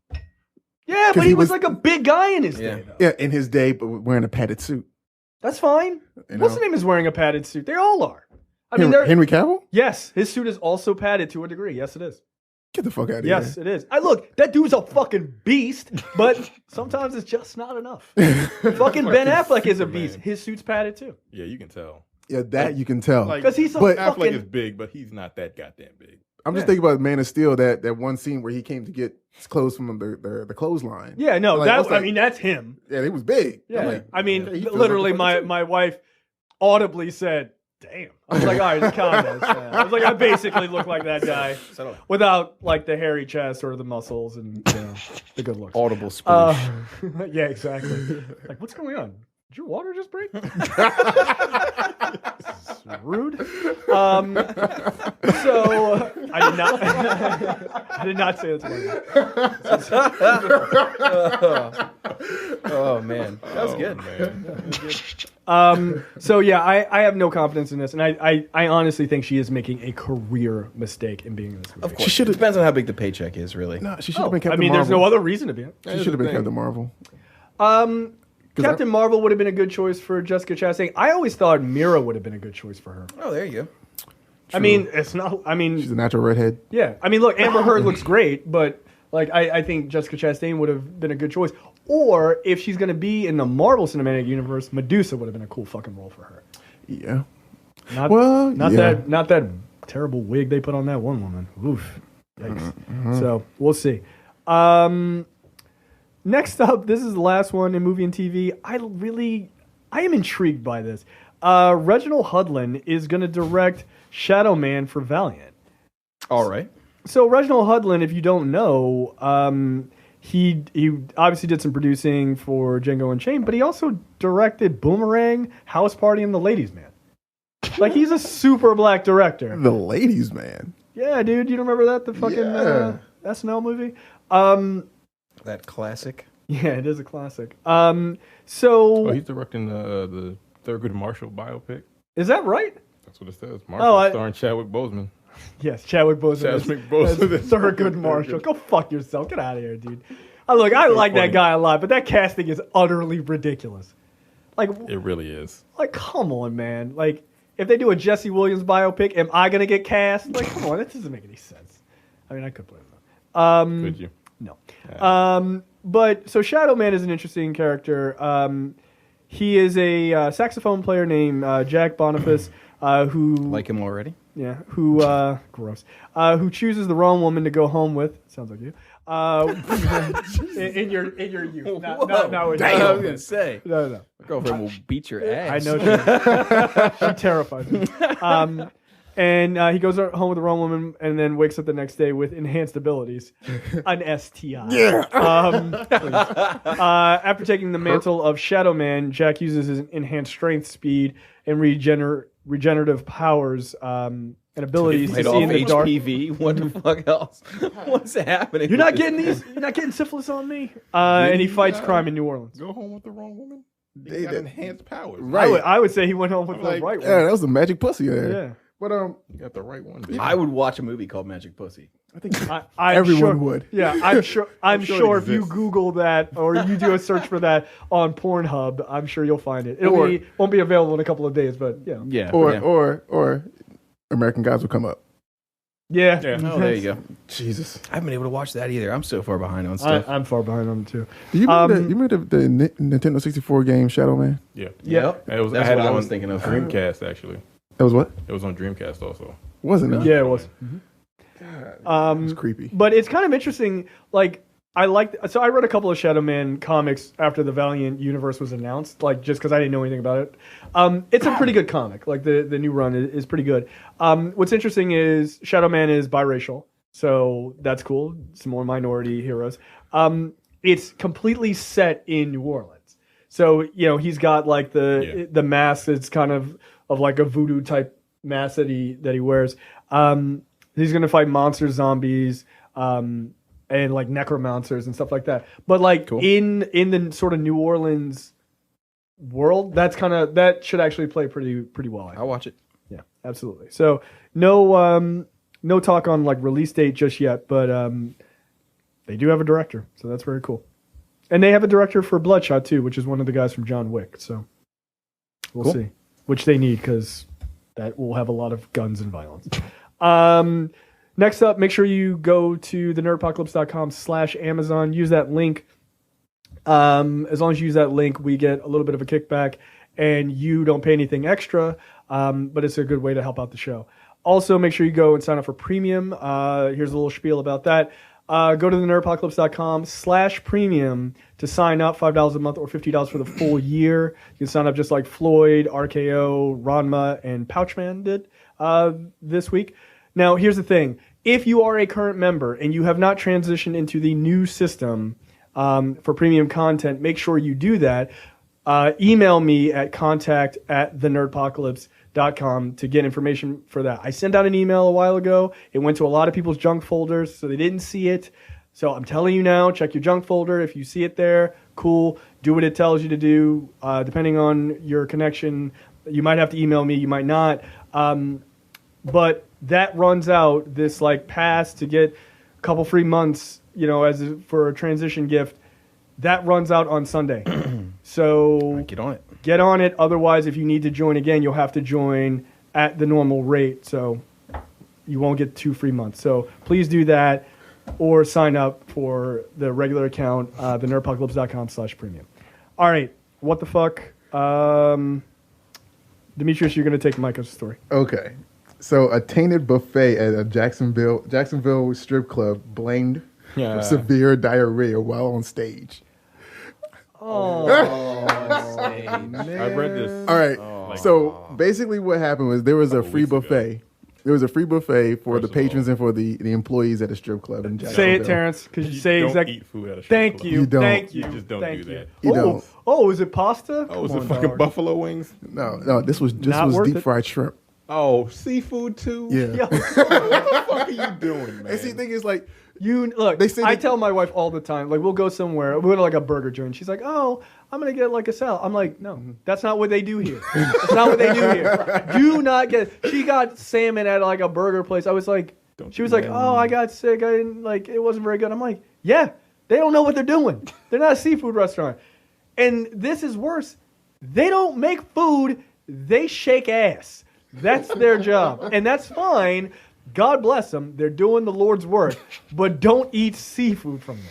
Yeah, but he was like a big guy in his day, though. Yeah, in his day, but wearing a padded suit. That's fine. You What's know? the name is wearing a padded suit? They all are. I mean, Henry Cavill? yes, his suit is also padded to a degree. Yes, it is. Get the fuck out of Yes, here. it is. Look, that dude's a fucking beast, but sometimes it's just not enough. Fucking Ben Affleck is a Superman. beast. His suit's padded too. Yeah, you can tell. Yeah, that you can tell. Like, 'Cause he's a but fucking- Affleck is big, but he's not that goddamn big. I'm just thinking about Man of Steel, that one scene where he came to get his clothes from the clothesline. Yeah, no, Like, I was like- that's him. Yeah, he was big. Yeah, I'm like, I mean, yeah, he feels literally, like a fucking my wife audibly said, "Damn." I was like, "All right, just calm down." I was like, I basically look like that guy without like the hairy chest or the muscles and the good looks. Audible splash. Yeah, exactly. Like, what's going on? Did your water just break? rude. So I did not. I did not say that's Oh man, that was good. So yeah, I have no confidence in this, and I honestly think she is making a career mistake in being in this movie. Of course, it depends on how big the paycheck is, really. No, she should have been Captain I mean, Marvel. there's no other reason to be in. She should have been Captain Marvel. Captain Marvel would have been a good choice for Jessica Chastain. I always thought Mira would have been a good choice for her. Oh, there you go. I mean, it's not. I mean, She's a natural redhead. yeah. I mean, look, Amber Heard looks great, but like, I think Jessica Chastain would have been a good choice. Or if she's going to be in the Marvel Cinematic Universe, Medusa would have been a cool fucking role for her. Yeah. Not yeah. not that terrible wig they put on that one woman. Oof. Yikes. So we'll see. Next up, this is the last one in movie and TV. I am intrigued by this. Reginald Hudlin is going to direct Shadowman for Valiant. All right. So Reginald Hudlin, if you don't know, he obviously did some producing for Django Unchained, but he also directed Boomerang, House Party, and The Ladies' Man. Like, he's a super black director. The Ladies' Man. Yeah, dude, you don't remember that? The fucking SNL movie? That classic. Yeah, it is a classic. Oh, he's directing the Thurgood Marshall biopic. Is that right? That's what it says. Marshall starring Chadwick Boseman. Yes, Chadwick Boseman. Thurgood Marshall. Go fuck yourself. Get out of here, dude. I like that guy a lot, but that casting is utterly ridiculous. Like, it really is. Like, come on, man. Like, if they do a Jesse Williams biopic, am I gonna get cast? Like, come on, that doesn't make any sense. I mean, I could play that. Could you? No. But so Shadowman is an interesting character. He is a saxophone player named Jack Boniface, who Like him already? yeah, who gross, who chooses the wrong woman to go home with. Sounds like you. In your youth. No, I was gonna say. No. My girlfriend will beat your I ass. know she terrifies me. And he goes home with the wrong woman and then wakes up the next day with enhanced abilities. An STI. Yeah. After taking the mantle of Shadowman, Jack uses his enhanced strength, speed, and regenerative powers and abilities to see in the dark. HPV. What the fuck else? What's happening? You're not getting these. You're not getting syphilis on me. And he fights crime in New Orleans. Go home with the wrong woman? They got did. enhanced powers. Right. I would say he went home with the right one. Yeah, that was a magic pussy there. Yeah. But You got the right one, baby. I would watch a movie called Magic Pussy. I think I'm everyone sure, would. Yeah, I'm sure. I'm sure sure it if you exists. Google that or you do a search for that on Pornhub, I'm sure you'll find it. Won't be available in a couple of days, but yeah. Yeah. Or American Gods will come up. Yeah. Oh, there you go. Jesus. I haven't been able to watch that either. I'm so far behind on stuff. I'm far behind on them too. Do you remember the Nintendo 64 game Shadow Man? Yeah. Yep. It was, That's I had what it I on was thinking of. Dreamcast, actually. That was what? It was on Dreamcast also. Wasn't it? Yeah, it was. It was creepy. But it's kind of interesting. Like, I read a couple of Shadowman comics after the Valiant universe was announced, like just because I didn't know anything about it. It's a pretty good comic. Like the new run is pretty good. What's interesting is Shadowman is biracial, so that's cool. Some more minority heroes. It's completely set in New Orleans, so he's got like the mask that's kind of like a voodoo type mask that he wears. He's gonna fight monsters, zombies, and like necromancers and stuff like that. But like in the sort of New Orleans world, that should actually play pretty well. I'll watch it. Yeah, absolutely. So no talk on like release date just yet, but they do have a director, so that's very cool. And they have a director for Bloodshot too, which is one of the guys from John Wick. So we'll see, which they need because that will have a lot of guns and violence. Next up, make sure you go to thenerdpocalypse.com/Amazon. Use that link. As long as you use that link, we get a little bit of a kickback, and you don't pay anything extra, but it's a good way to help out the show. Also, make sure you go and sign up for premium. Here's a little spiel about that. Go to thenerdpocalypse.com/premium to sign up, $5 a month or $50 for the full year. You can sign up just like Floyd, RKO, Ranma, and Pouchman did this week. Now, here's the thing. If you are a current member and you have not transitioned into the new system for premium content, make sure you do that. Email me at contact@thenerdpocalypse nerppocalypse.com to get information for that. I sent out an email a while ago. It went to a lot of people's junk folders, so they didn't see it. So I'm telling you now, check your junk folder. If you see it there, cool. Do what it tells you to do. Depending on your connection, you might have to email me. You might not. But that runs out, this like pass to get a couple free months, for a transition gift. That runs out on Sunday. So Get on it. Get on it. Otherwise, if you need to join again, you'll have to join at the normal rate. So you won't get 2 free months. So please do that or sign up for the regular account, the nerdpocalypse.com/premium. All right. What the fuck? Demetrius, you're going to take Micah's story. Okay. So a tainted buffet at a Jacksonville strip club blamed for severe diarrhea while on stage. Oh, man. I read this. All right. So basically what happened was there was a free buffet. There was a free buffet for the patrons and for the employees at a strip club in Jacksonville. Say it, Terrence, because you say exactly. Eat food at a strip Thank club. you. don't. Thank you. You just don't do that. You don't. Oh, is it pasta? Oh, is Come it on, fucking dog. buffalo wings? No, this was worth deep it. fried shrimp. Oh, seafood too? Yeah. Yo, What the fuck are you doing, man? And see, the thing is like, look, They say I that- tell my wife all the time, like, we'll go somewhere, we'll go to like a burger joint. She's like, oh, I'm going to get like a salad. I'm like, no, that's not what they do here. That's not what they do here. Do not get, she got salmon at like a burger place. I was like, she was like, oh, I got sick. I didn't like, it wasn't very good. I'm like, yeah, they don't know what they're doing. They're not a seafood restaurant. And this is worse. They don't make food. They shake ass. That's their job. And that's fine. God bless them. They're doing the Lord's work. But don't eat seafood from there.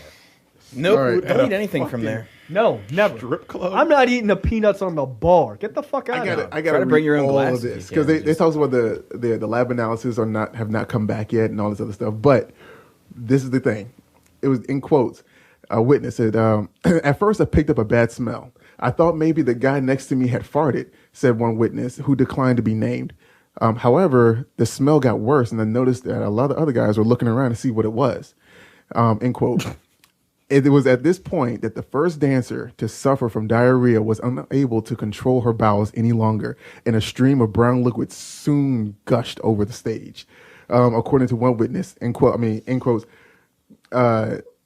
Nope. All right. Don't eat anything from there. No, never. Strip club? I'm not eating the peanuts on the bar. Get the fuck out of here. I Try got to bring your own all glasses of if this you can. because they talk about the lab analysis have not come back yet and all this other stuff. But this is the thing. It was in quotes. A witness said, "At first, I picked up a bad smell. I thought maybe the guy next to me had farted," said one witness who declined to be named. However, the smell got worse, and I noticed that a lot of other guys were looking around to see what it was. End quote. It was at this point that the first dancer to suffer from diarrhea was unable to control her bowels any longer, and a stream of brown liquid soon gushed over the stage. According to one witness, end quotes,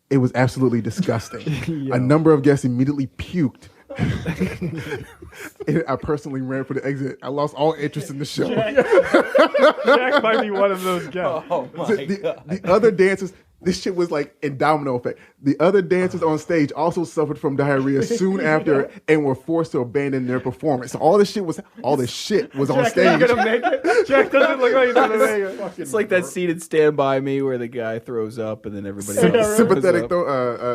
it was absolutely disgusting. A number of guests immediately puked. I personally ran for the exit. I lost all interest in the show. Jack might be one of those guys. Oh my god. The other dancers, this shit was like in domino effect. The other dancers on stage also suffered from diarrhea soon after and were forced to abandon their performance. So all this shit was on Jack stage. not gonna make it. Jack doesn't look like he's gonna make it. It's like that scene in Stand By Me where the guy throws up and then everybody else Sympathetic, throws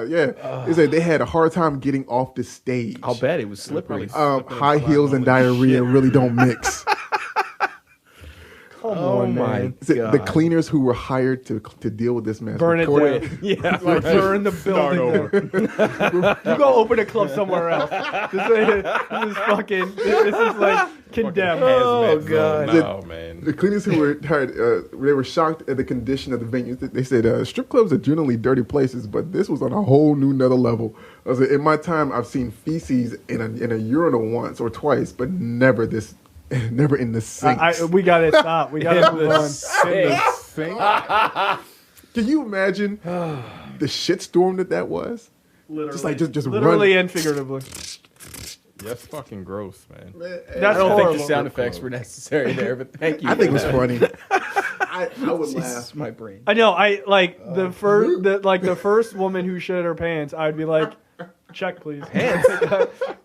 up. They said they had a hard time getting off the stage. I'll bet it was slippery. High heels and diarrhea really don't mix. Come Oh on, my man. The god. cleaners who were hired to deal with this mess Burn it recorded- down. Yeah. Like burn the Start building over. down. You go open a club somewhere else. This is fucking. This is like condemned. Oh, Hazmat God. zone now, man. The cleaners who were hired, they were shocked at the condition of the venue. They said strip clubs are generally dirty places, but this was on a whole new nother level. I said, in my time, I've seen feces in a urinal once or twice, but never in the sinks. We gotta stop. We gotta move on. Sink. Can you imagine the shitstorm that was? Literally, Just like just literally run. and figuratively. That's fucking gross, man. That's I don't horrible. think the sound effects were necessary there, but thank you. I think it was for funny. I would Jesus, laugh. my brain. I know. I like the first woman who shit her pants. I'd be like, check please. Pants.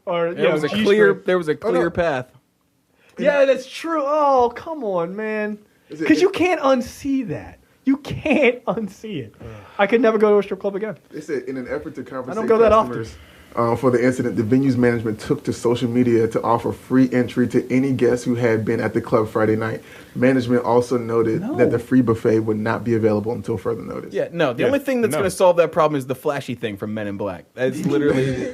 Or There was a clear path. Yeah, that's true. Oh, come on, man. Is it- Because you can't unsee that. You can't unsee it. I could never go to a strip club again. They said in an effort to compensate don't go that often. customers for the incident, the venue's management took to social media to offer free entry to any guests who had been at the club Friday night. Management also noted that the free buffet would not be available until further notice. Yeah, no. The Yeah, only thing that's no. going to solve that problem is the flashy thing from Men in Black. That's literally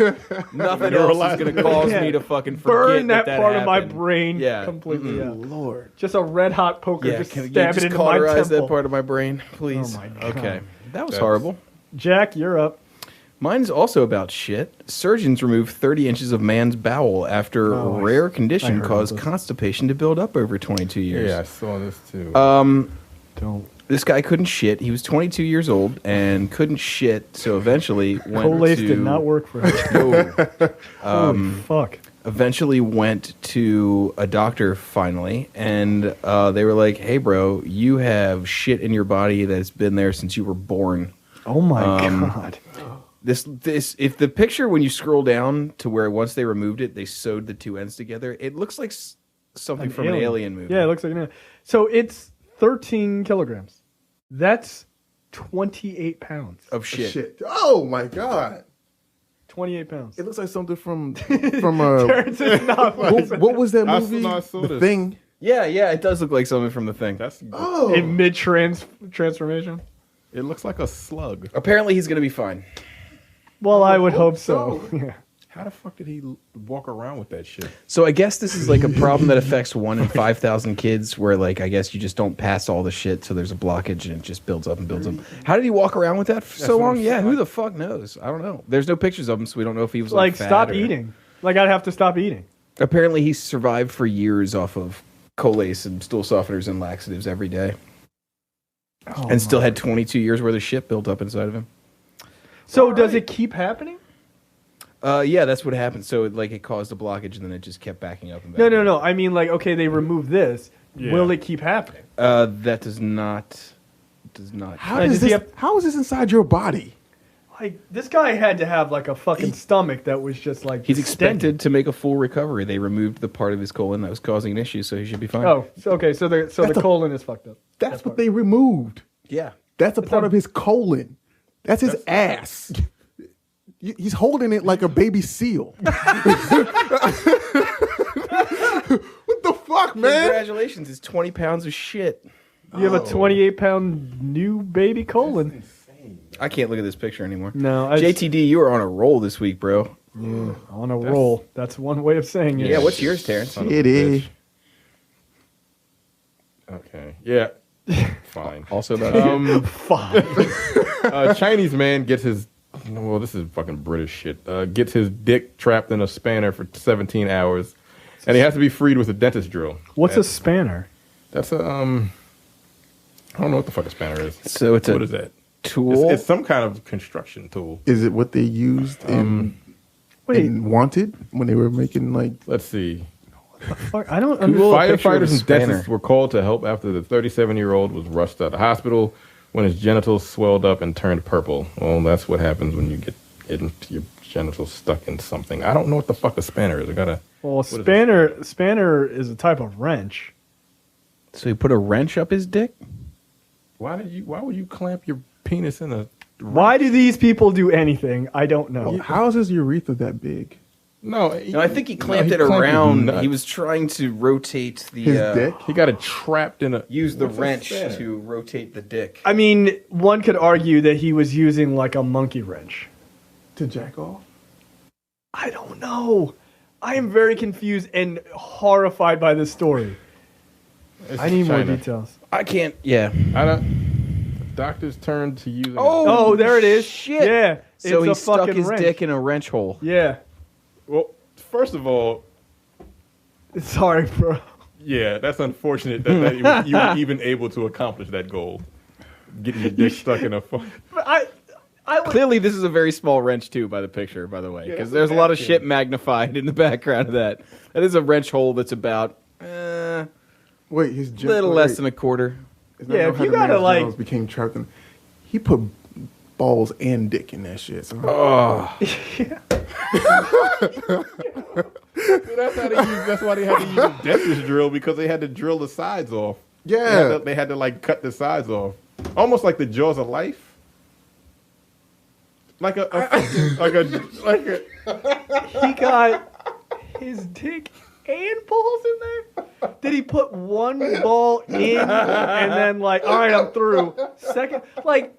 nothing You're else allowed is going to to cause Yeah. me to fucking forget Burn that part of my happened. brain Yeah. completely out. Lord. Just a red hot poker, Yeah, just can you stab just it into my cauterize temple. that part of my brain, please? Oh my God. Okay, that was That's- horrible. Jack, you're up. Mine's also about shit. Surgeons remove 30 inches of man's bowel after a rare condition caused constipation to build up over 22 years. Yeah, I saw this too. Don't. This guy couldn't shit. He was 22 years old and couldn't shit, so eventually went Colace to... did not work for him. No. Holy fuck. Eventually went to a doctor finally, and they were like, hey, bro, you have shit in your body that's been there since you were born. Oh, my God. This if the picture, when you scroll down to where once they removed it, they sewed the two ends together, it looks like something from an alien movie. Yeah, it looks like an alien. So it's 13 kilograms. That's 28 pounds. Of shit. Oh my God. 28 pounds. It looks like something from Terrence is not what was that movie? I saw The this. Thing. Yeah, it does look like something from The Thing. in mid transformation. It looks like a slug. Apparently he's going to be fine. Well, I would hope so. Yeah. How the fuck did he walk around with that shit? So I guess this is like a problem that affects 1 in 5,000 kids where, like, I guess you just don't pass all the shit, so there's a blockage and it just builds up and builds up. How did he walk around with that for so long? Yeah, who the fuck knows? I don't know. There's no pictures of him, so we don't know if he was like fat stop or... eating. Like, I'd have to stop eating. Apparently he survived for years off of Colace and stool softeners and laxatives every day. And still had 22 years worth of shit built up inside of him. So does it keep happening? Yeah, that's what happened. So it caused a blockage, and then it just kept backing up and back. No. I mean, like, okay, they removed this. Yeah. Will it keep happening? That does not. How is this inside your body? Like, this guy had to have, like, a fucking stomach that was just, like, He's extended. expected to make a full recovery. They removed the part of his colon that was causing an issue, so he should be fine. Oh, okay. So the colon is fucked up. That's what they removed. Yeah. That's a part of his colon. That's his ass. He's holding it like a baby seal. What the fuck, man? Congratulations. It's 20 pounds of shit. You have a 28-pound new baby colon. I can't look at this picture anymore. No. JTD, you are on a roll this week, bro. Yeah, on a roll. That's one way of saying it. Yeah, what's yours, Terrence? It is. Okay. Yeah. Fine. Also about Fine. Chinese man gets his... Well, this is fucking British shit. Gets his dick trapped in a spanner for 17 hours. And he has to be freed with a dentist drill. What's a spanner? That's a... I don't know what the fuck a spanner is. So it's what is that? Tool? It's some kind of construction tool. Is it what they used in Wanted when they were making like? Let's see. Fuck, I don't Google understand. a picture of a Firefighters and spanner. dentists were called to help after the 37-year-old was rushed to the hospital when his genitals swelled up and turned purple. Well, that's what happens when you get your genitals stuck in something. I don't know what the fuck a spanner is. Well, spanner is a type of wrench. So he put a wrench up his dick? Why would you clamp your penis in a... Why do these people do anything? I don't know. How is his urethra that big? No, I think he clamped it around. He was trying to rotate the His dick? He got it trapped in a... Use the What's a wrench spanner? to rotate the dick. I mean, one could argue that he was using like a monkey wrench. To jack off? I don't know. I am very confused and horrified by this story. I need more details. I can't. Yeah. Doctors turned to using... Oh, there it is. Shit. Yeah. So it's he a stuck fucking his wrench. dick in a wrench hole. Yeah. Well, first of all, Sorry, bro. yeah, that's unfortunate that you were even able to accomplish that goal. Getting your dick stuck in a... I would, Clearly, this is a very small wrench, too, by the picture, by the way. Because there's a lot of shit magnified in the background of that. That is a wrench hole that's about Wait, his little less than a quarter. Yeah, if you gotta, like- became trapped in. He put balls and dick in that shit. So. That's why they had to use a dentist drill, because they had to drill the sides off. Yeah. They had to like cut the sides off. Almost like the jaws of life. Like a he got his dick and balls in there? Did he put one ball in and then like, all right, I'm through. Second, like,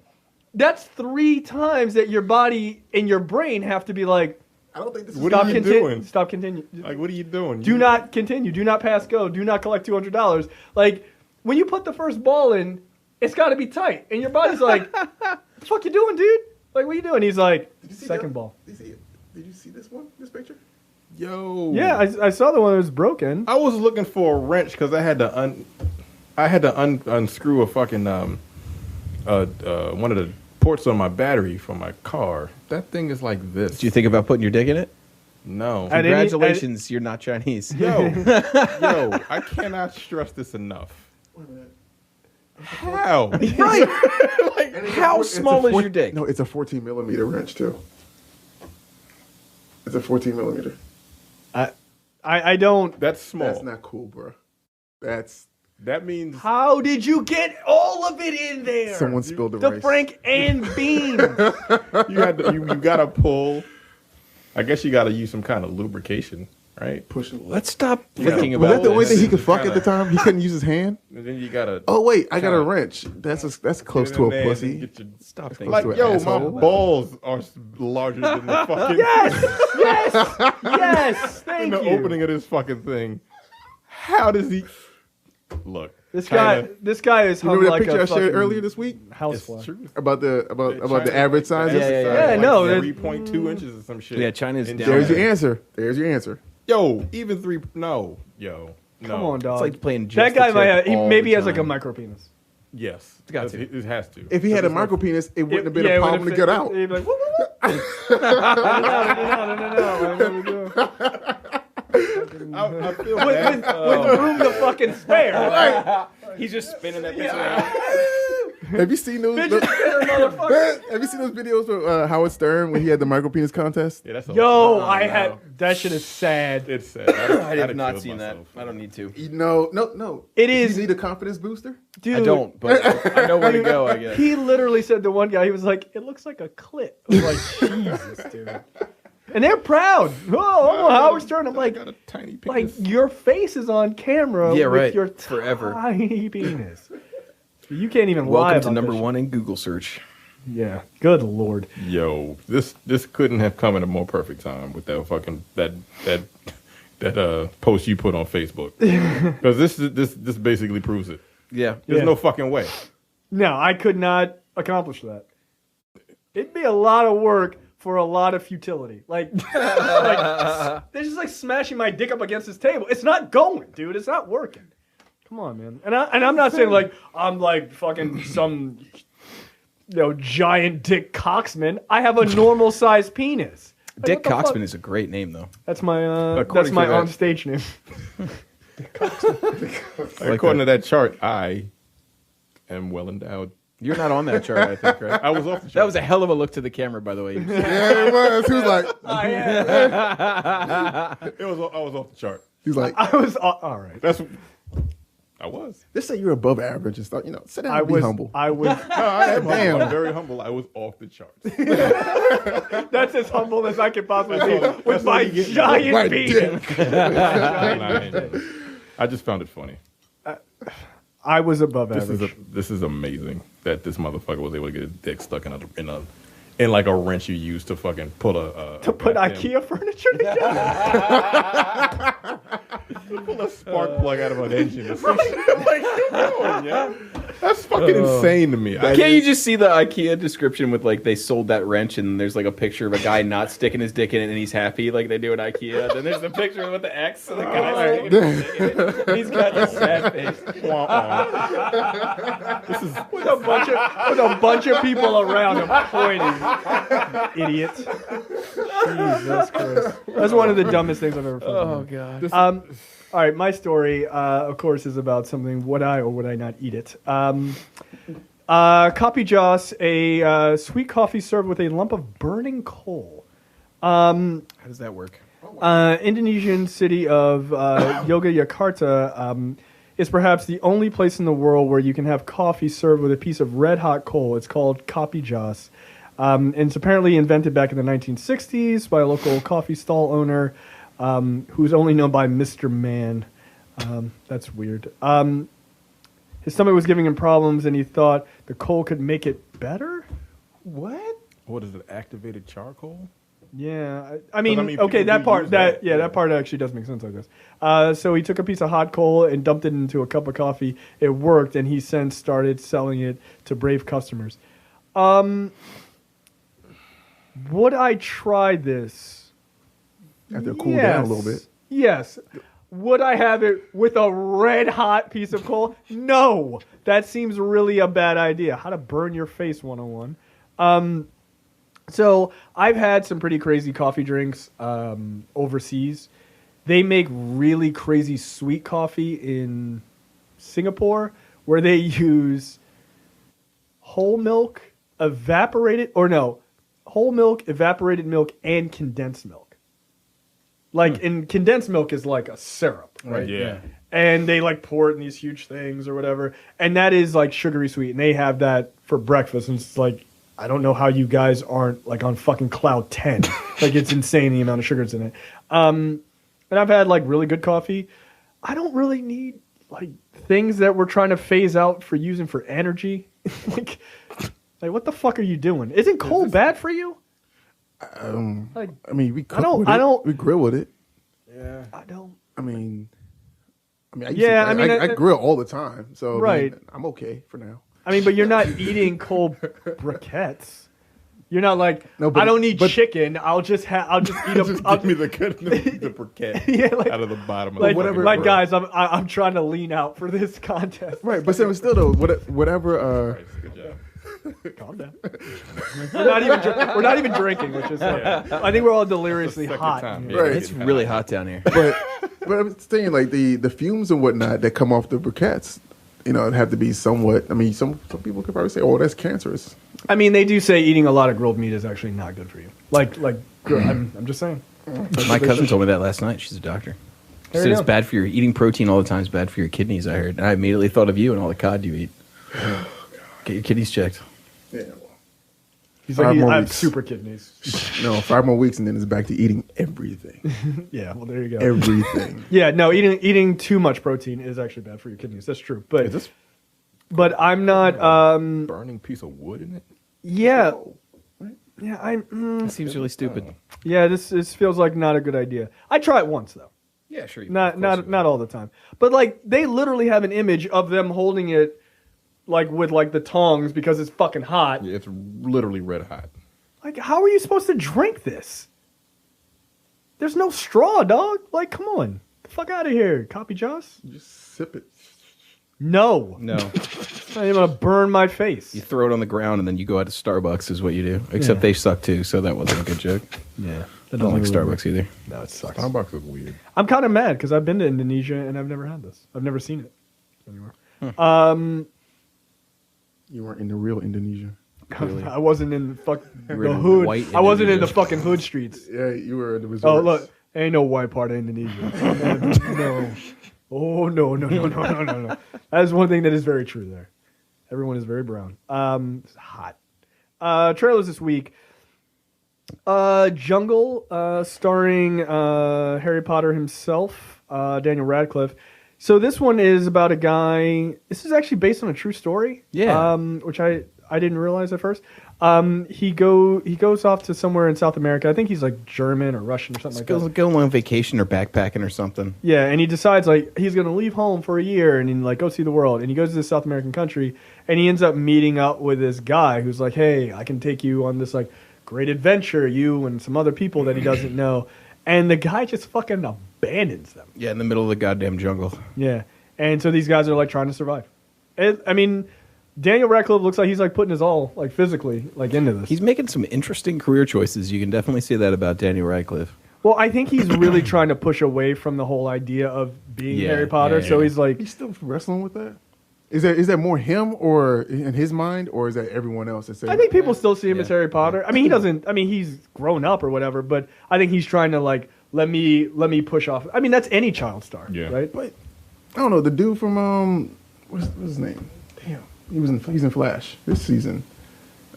that's 3 times that your body and your brain have to be like, I don't think this is. What are you doing? Stop, continue. Like, what are you doing? Do not continue. Do not pass go. Do not collect $200. Like, when you put the first ball in, it's got to be tight. And your body's like, what the fuck you doing, dude? Like, what are you doing? He's like, Second ball. Did you see this one? This picture? Yo. Yeah, I saw the one that was broken. I was looking for a wrench because I had to unscrew a fucking one of the ports on my battery from my car. That thing is like this. Do you think about putting your dick in it? No. Congratulations, you're not Chinese. Yo, I cannot stress this enough. How? Right. Like, how small is your dick? No, it's a 14 millimeter wrench too. It's a 14 millimeter. I don't. That's small. That's not cool, bro. That means How did you get all of it in there? Someone spilled the the rice. Frank and beans. you gotta pull. I guess you gotta use some kind of lubrication, right? Pushing. Let's stop Yeah. thinking Was about that the only this. thing he could fuck Kinda- at the time? He couldn't use his hand. And then you gotta. Oh wait, I got a Kinda- wrench. That's close get to in a there and pussy. get your- Stop thinking. Like, to an yo, asshole. my balls are larger than the fucking yes. Thank in the you. opening of this fucking thing. How does he look? This China- guy is You hung remember that like picture a I shared fucking earlier this week It's housefly. true. about the China- average size? Yeah, no, that- 3.2 inches or some shit. Yeah, China's In down There's China. your answer. There's your answer. Yo, even three. No, yo, no. Come on, dog. It's like playing that just guy the might tip have. He all maybe the has like a time. micro penis. Yes, got That's- to. It has to. If he had a Because micro penis, it wouldn't have been Yeah, a it problem to would've get fit- out. He'd be like, whoop, whoop, whoop. I feel With room to fucking spare. He's just spinning that bitch around. Have you seen those? Fidget spinner, motherfucker. Have you seen those videos of Howard Stern when he had the micro penis contest? Yeah, that's Yo, I had that shit is sad. It's sad. I have not seen that. I don't need to. No. It is, You need a confidence booster. dude. I don't, but I know where to go, I guess. He literally said to one guy, he was like, "It looks like a clit." I was like, Jesus, dude. And they're proud. Oh, Howard Stern. I'm like, got a tiny like penis. your face is on camera Yeah, with right. your Forever. tiny penis. You can't even lie Welcome about to number this one in Google search. shit. Yeah. Good lord. Yo, this couldn't have come at a more perfect time with that fucking that post you put on Facebook, because this basically proves it. Yeah. There's Yeah. no fucking way. No, I could not accomplish that. It'd be a lot of work for a lot of futility. Like they're just like smashing my dick up against this table. It's not going, dude. It's not working. Come on, man. And I'm not saying like I'm like fucking some giant dick cocksman. I have a normal sized penis. Like, Dick what the fuck? Coxman is a great name, though. That's my According to that- on stage name. According to that chart, I am well endowed. You're not on that chart, I think, right? I was off the chart. That was a hell of a look to the camera, by the way. Yeah, it was. He was like, I was off the chart. he's like, I was all right. I was. let's say you're above average and stuff. Sit down I and was be humble. I was. No, I am Damn. humble. I'm very humble. I was off the charts. That's as humble as I could possibly be That's with all my you get. giant My penis. I just found it funny. I was above average. This is amazing that this motherfucker was able to get his dick stuck in like a wrench you use to fucking pull to put IKEA furniture together. pull a spark plug out of an engine. Or some shit. Like, come on, yeah. That's fucking insane to me. Can't you just see the IKEA description with like they sold that wrench and there's like a picture of a guy not sticking his dick in it and he's happy like they do at IKEA. Then there's the picture with the X and the guy sticking his dick in it. He's got this sad face. This is with a bunch of people around him pointing. Idiot. Jesus Christ. That's one of the dumbest things I've ever found. Oh god. All right, my story, of course, is about something. Would I or would I not eat it? Copy Joss, a sweet coffee served with a lump of burning coal. How does that work? Indonesian city of Yogyakarta is perhaps the only place in the world where you can have coffee served with a piece of red hot coal. It's called Kopi Joss. And it's apparently invented back in the 1960s by a local coffee stall owner who's only known by Mr. Man. That's weird. His stomach was giving him problems, and he thought the coal could make it better? What? what is it? Activated charcoal? Yeah, I mean, I mean, okay, people that do part, use that that. that part actually does make sense, I guess. So he took a piece of hot coal and dumped it into a cup of coffee. It worked, and he since started selling it to brave customers. Would I try this? After it cool down a little bit. Yes. Would I have it with a red hot piece of coal? No. That seems really a bad idea. How to burn your face 101. So I've had some pretty crazy coffee drinks overseas. They make really crazy sweet coffee in Singapore where they use whole milk, whole milk, evaporated milk, and condensed milk. And condensed milk is like a syrup, right? Yeah. And they like pour it in these huge things or whatever. And that is like sugary sweet. And they have that for breakfast. And it's like, I don't know how you guys aren't like on fucking cloud 10. Like it's insane the amount of sugars in it. And I've had like really good coffee. I don't really need like things that we're trying to phase out for using for energy. like what the fuck are you doing? Isn't coal bad for you? I mean, we cook with it. I don't. We grill with it. Yeah. I don't. I grill all the time, so right. I'm okay for now. I mean, but you're not eating cold briquettes. You're not like, no, I don't need chicken. I'll just eat Just give me the briquette yeah, out of the bottom of like, the whatever. Like, guys, I'm trying to lean out for this contest. Right, but still though, whatever. Good job. Calm down. We're not even drinking, which is. I think we're all deliriously hot. Right, It's really hot down here. But I'm saying like the fumes and whatnot that come off the briquettes, have to be somewhat. I mean, some people could probably say, "Oh, that's cancerous." I mean, they do say eating a lot of grilled meat is actually not good for you. I'm just saying. My cousin told me that last night. She's a doctor. She said it's bad for your eating protein all the time. It's bad for your kidneys. I heard, and I immediately thought of you and all the cod you eat. Get your kidneys checked. Yeah. He's like, I have super kidneys. No, 5 more weeks and then it's back to eating everything. Yeah, well, there you go. Everything. Yeah, no, eating too much protein is actually bad for your kidneys. That's true. But I'm not burning piece of wood in it. Yeah. Yeah, It seems really stupid. Yeah, this feels like not a good idea. I try it once though. Yeah, sure. Not all the time. But like they literally have an image of them holding it like with like the tongs because it's fucking hot. Yeah, it's literally red hot. Like, how are you supposed to drink this? There's no straw, dog. Like, come on. The fuck out of here, Copy Joss. Just sip it. No. No. I'm going to burn my face. You throw it on the ground and then you go out to Starbucks is what you do. Except they suck too, so that wasn't a good joke. Yeah. I don't like Starbucks either. No, it sucks. Starbucks is weird. I'm kind of mad because I've been to Indonesia and I've never had this. I've never seen it anywhere. You weren't in the real Indonesia. Really? I wasn't in the in hood. white I wasn't in the Indonesia. fucking hood streets. Yeah, you were in the resorts. Oh, look. Ain't no white part of Indonesia. No. Oh, no. That is one thing that is very true there. Everyone is very brown. It's hot. Trailers this week. Jungle, starring Harry Potter himself, Daniel Radcliffe. So this one is about a guy. This is actually based on a true story. Yeah. Which I didn't realize at first. He goes off to somewhere in South America. I think he's like German or Russian or something like that. Go on vacation or backpacking or something. Yeah, and he decides like he's gonna leave home for a year and like go see the world. And he goes to this South American country and he ends up meeting up with this guy who's like, hey, I can take you on this like great adventure, you and some other people that he doesn't know. And the guy just fucking abandons them. Yeah, in the middle of the goddamn jungle. Yeah, and so these guys are like trying to survive. Daniel Radcliffe looks like he's like putting his all like physically like into this. He's making some interesting career choices. You can definitely say that about Daniel Radcliffe. Well, I think he's really trying to push away from the whole idea of being Harry Potter. So he's like, he's still wrestling with that. Is that more him or in his mind, or is that everyone else? I think people still see him as Harry Potter. I mean, he doesn't. I mean, he's grown up or whatever, but I think he's trying to like let me push off. I mean, that's any child star, right? But I don't know the dude from what's his name? Damn, he's in Flash this season.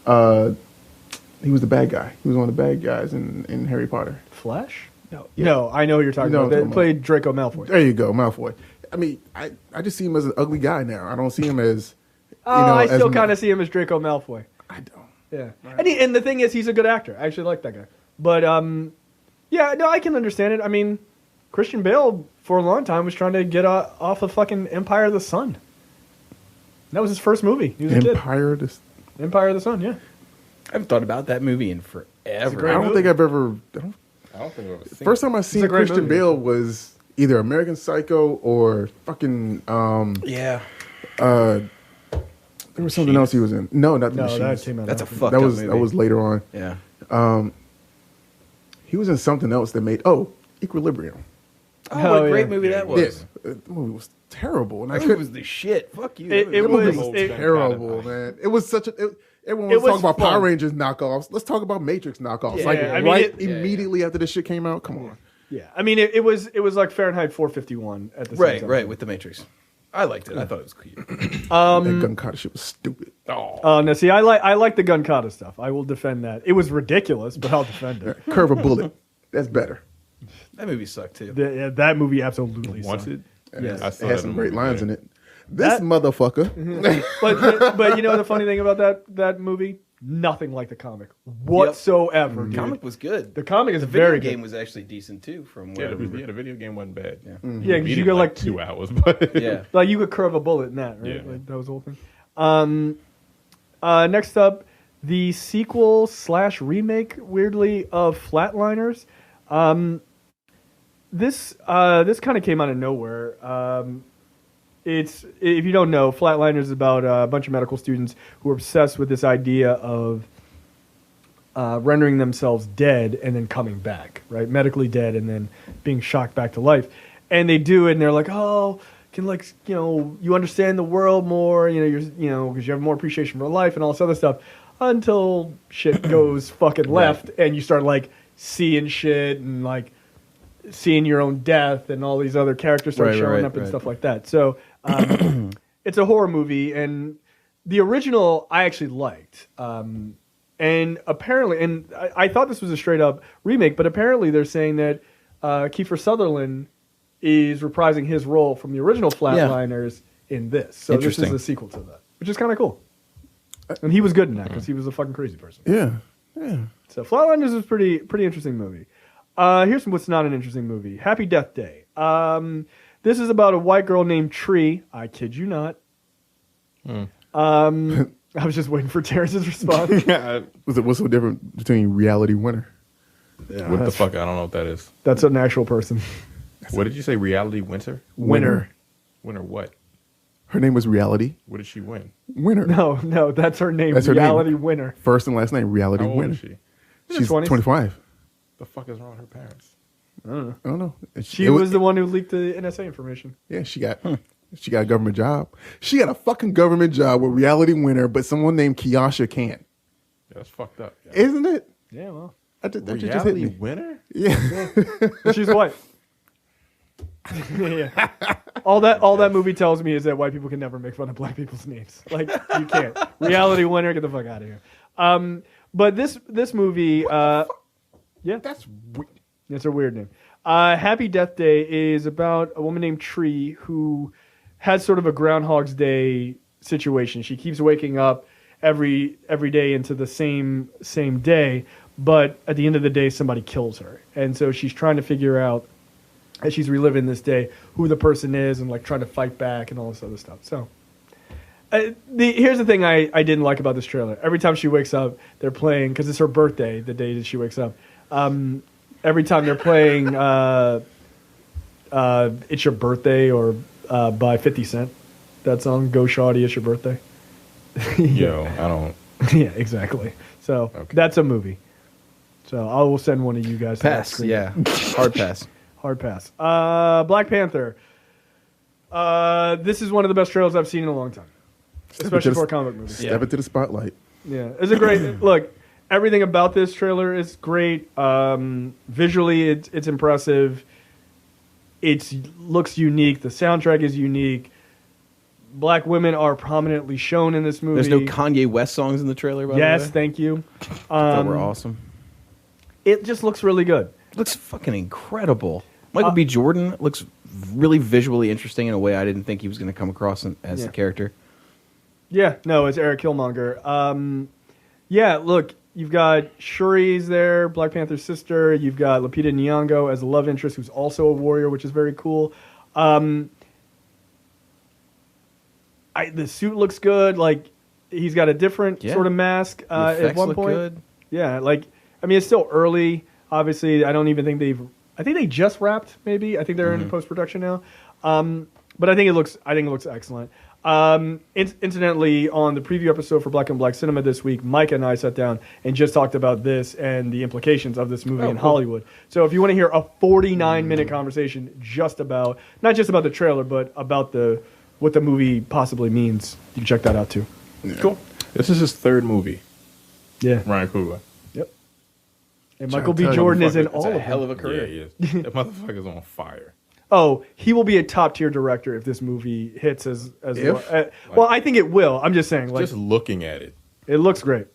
He was the bad guy. He was one of the bad guys in Harry Potter. Flash? No, I know who you're talking about. They played Draco Malfoy. There you go, Malfoy. I mean, I just see him as an ugly guy now. I don't see him as. I still kind of see him as Draco Malfoy. I don't. Yeah, right. And the thing is, he's a good actor. I actually like that guy. But yeah, no, I can understand it. I mean, Christian Bale for a long time was trying to get off of fucking Empire of the Sun. That was his first movie. He was a kid. Empire of the Sun. Yeah. I haven't thought about that movie in forever. ever. I don't think I've ever. I don't think I've ever seen First time I seen great Christian movie. Bale was either American Psycho or fucking. Yeah. There was something else he was in. No, not the No, that Machines. came out. That's a after. fucked That up was movie. that was later on. Yeah. He was in something else that made Equilibrium. Oh, what a great yeah. movie that was. Yeah, the movie was terrible, and I That couldn't. was the shit. Fuck you. It The movie was it- terrible, man. It was such a. Everyone It was talking was about Power fun. Rangers knockoffs. Let's talk about Matrix knockoffs. Yeah, like I mean, right it- immediately after this shit came out. Come on. Yeah, I mean, it was like Fahrenheit 451 at the same Right, time. right, with the Matrix. I liked it. I thought it was cute. That gun kata shit was stupid. Oh, No, see, I like the gun kata stuff. I will defend that. It was ridiculous, but I'll defend it. Curve a bullet. That's better. That movie sucked too. That movie absolutely sucked. Wanted. Yes. I It saw had that some in great the lines in movie. it. This motherfucker. But you know the funny thing about that movie? Nothing like the comic whatsoever. dude. The comic was good. The comic is The video very game good. was actually decent too. From Yeah, what the video game wasn't bad. Yeah, Yeah, 'cause you go like 2 hours, but yeah. like you could curve a bullet in that, right? Yeah. Like, that was the whole thing. Next up, the sequel / remake, weirdly, of Flatliners. This kind of came out of nowhere. It's, if you don't know, Flatliners is about a bunch of medical students who are obsessed with this idea of rendering themselves dead and then coming back, right? Medically dead and then being shocked back to life. And they do it, and they're like, oh, can you understand the world more, because you have more appreciation for life and all this other stuff, until shit goes fucking left and you start like seeing shit and like seeing your own death and all these other characters start showing up and stuff like that. So it's a horror movie, and the original I actually liked. And apparently, and I thought this was a straight up remake, but apparently they're saying that Kiefer Sutherland is reprising his role from the original Flatliners in this. So this is Interesting. a sequel to that, which is kind of cool. And he was good in that because he was a fucking crazy person. Yeah. Yeah. So Flatliners is pretty interesting movie. Here's what's not an interesting movie. Happy Death Day. This is about a white girl named Tree. I kid you not. I was just waiting for Terrence's response. What's so different between Reality Winner? What the fuck? I don't know what that is. That's an actual person. What did you say? Reality Winter? Winner. Winner what? Her name was Reality What did she win? Winner. No, that's her name. That's her Reality name. Winner. First and last name, Reality How old Winner. is she? She's 20s. 25. The fuck is wrong with her parents? I don't know. She was the one who leaked the NSA information. Yeah, she got a government job. She got a fucking government job with Reality Winner, but someone named Kiasha can't. Yeah, that's fucked up. Yeah. Isn't it? Yeah, well, That just hit Reality me. Winner? Yeah. she's white. Yeah. All that movie tells me is that white people can never make fun of black people's names. Like, you can't. Reality Winner, get the fuck out of here. But this movie, yeah, That's weird. it's a weird name. Happy Death Day is about a woman named Tree who has sort of a Groundhog's Day situation. She keeps waking up every day into the same day, but at the end of the day, somebody kills her, and so she's trying to figure out, as she's reliving this day, who the person is and like trying to fight back and all this other stuff. So here's the thing I didn't like about this trailer. Every time she wakes up, they're playing, because it's her birthday, the day that she wakes up. Every time they're playing It's Your Birthday or by 50 Cent. That song, Go Shawty, It's Your Birthday. Yo, I don't. Yeah, exactly. So that's a movie. So I will send one of you guys. Pass. To that screen. Yeah. Hard pass. Hard pass. Black Panther. This is one of the best trailers I've seen in a long time, especially for a comic movie. Step into the spotlight. Yeah, it's a great look. Everything about this trailer is great. Visually, it's impressive. It looks unique. The soundtrack is unique. Black women are prominently shown in this movie. There's no Kanye West songs in the trailer, by the way. Yes, thank you. That were awesome. It just looks really good. Looks fucking incredible. Michael B. Jordan looks really visually interesting in a way I didn't think he was going to come across as the character. Yeah, no, it's Eric Killmonger. Yeah, look, you've got Shuri's there, Black Panther's sister. You've got Lupita Nyong'o as a love interest, who's also a warrior, which is very cool. The suit looks good. Like, he's got a different sort of mask The at effects one look point. good. Yeah, like I mean, it's still early. Obviously, I don't even think I think they just wrapped. Maybe I think they're in post production now. But I think it looks excellent. Incidentally, on the preview episode for Black and Black Cinema this week, Mike and I sat down and just talked about this and the implications of this movie in Hollywood. So if you want to hear a 49-minute conversation not just about the trailer, but about what the movie possibly means, you can check that out too. Yeah. Cool. This is his third movie. Yeah. Ryan Coogler. Yep. And Michael B. Jordan is in all of them. Hell of a career. Yeah, he is. That motherfucker's on fire. Oh, he will be a top tier director if this movie hits as well. Like, well, I think it will. I'm just saying, like, just looking at it, it looks great.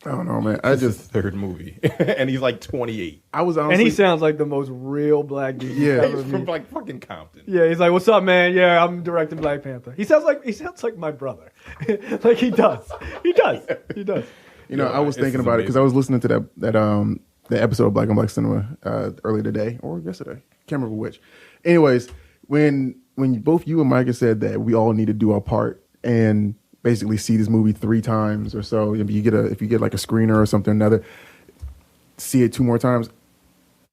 I don't know, man. it's his third movie, and he's like 28. I was honestly, And he sounds like the most real black dude. Yeah. ever He's from meet. like fucking Compton. Yeah, he's like, "What's up, man? Yeah, I'm directing Black Panther." He sounds like my brother. Like he does. He does. You know, Yeah, I was this thinking is about it because I was listening to the episode of Black and Black Cinema earlier today or yesterday. Can't remember which. Anyways, when both you and Micah said that we all need to do our part and basically see this movie 3 times or so, if you get like a screener or something or another, see it 2 more times,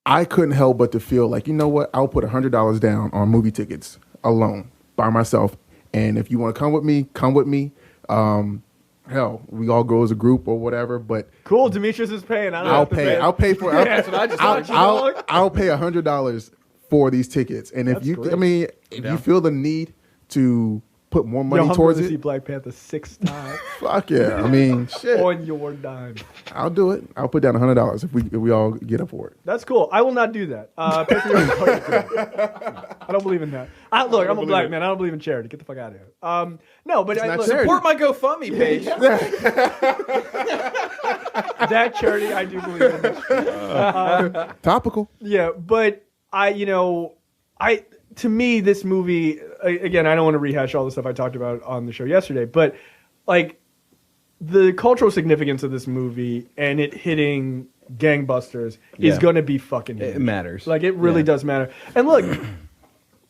I couldn't help but to feel like, you know what, I'll put $100 down on movie tickets alone by myself, and if you want to come with me, come with me. Hell, we all go as a group or whatever, but Cool. Demetrius is paying. I'll pay for it. That's what I just thought, you know? I'll pay $100 for these tickets, and if That's you, great. I mean, if you feel the need to put more money I'm towards going to see it, Black Panther 6 times fuck yeah. I mean, shit, on your dime. I'll do it. I'll put down $100 if we all get up for it. That's cool. I will not do that. Pay for your own fucking ticket. I don't believe in that. Look, I'm a black man. I don't believe in charity. Get the fuck out of here. No, but not look, charity. Support my GoFundMe page. that charity I do believe in. Topical. Yeah, but to me, this movie, again, I don't want to rehash all the stuff I talked about on the show yesterday, but like the cultural significance of this movie and it hitting gangbusters is going to be fucking huge. It matters. Like it really does matter. And look,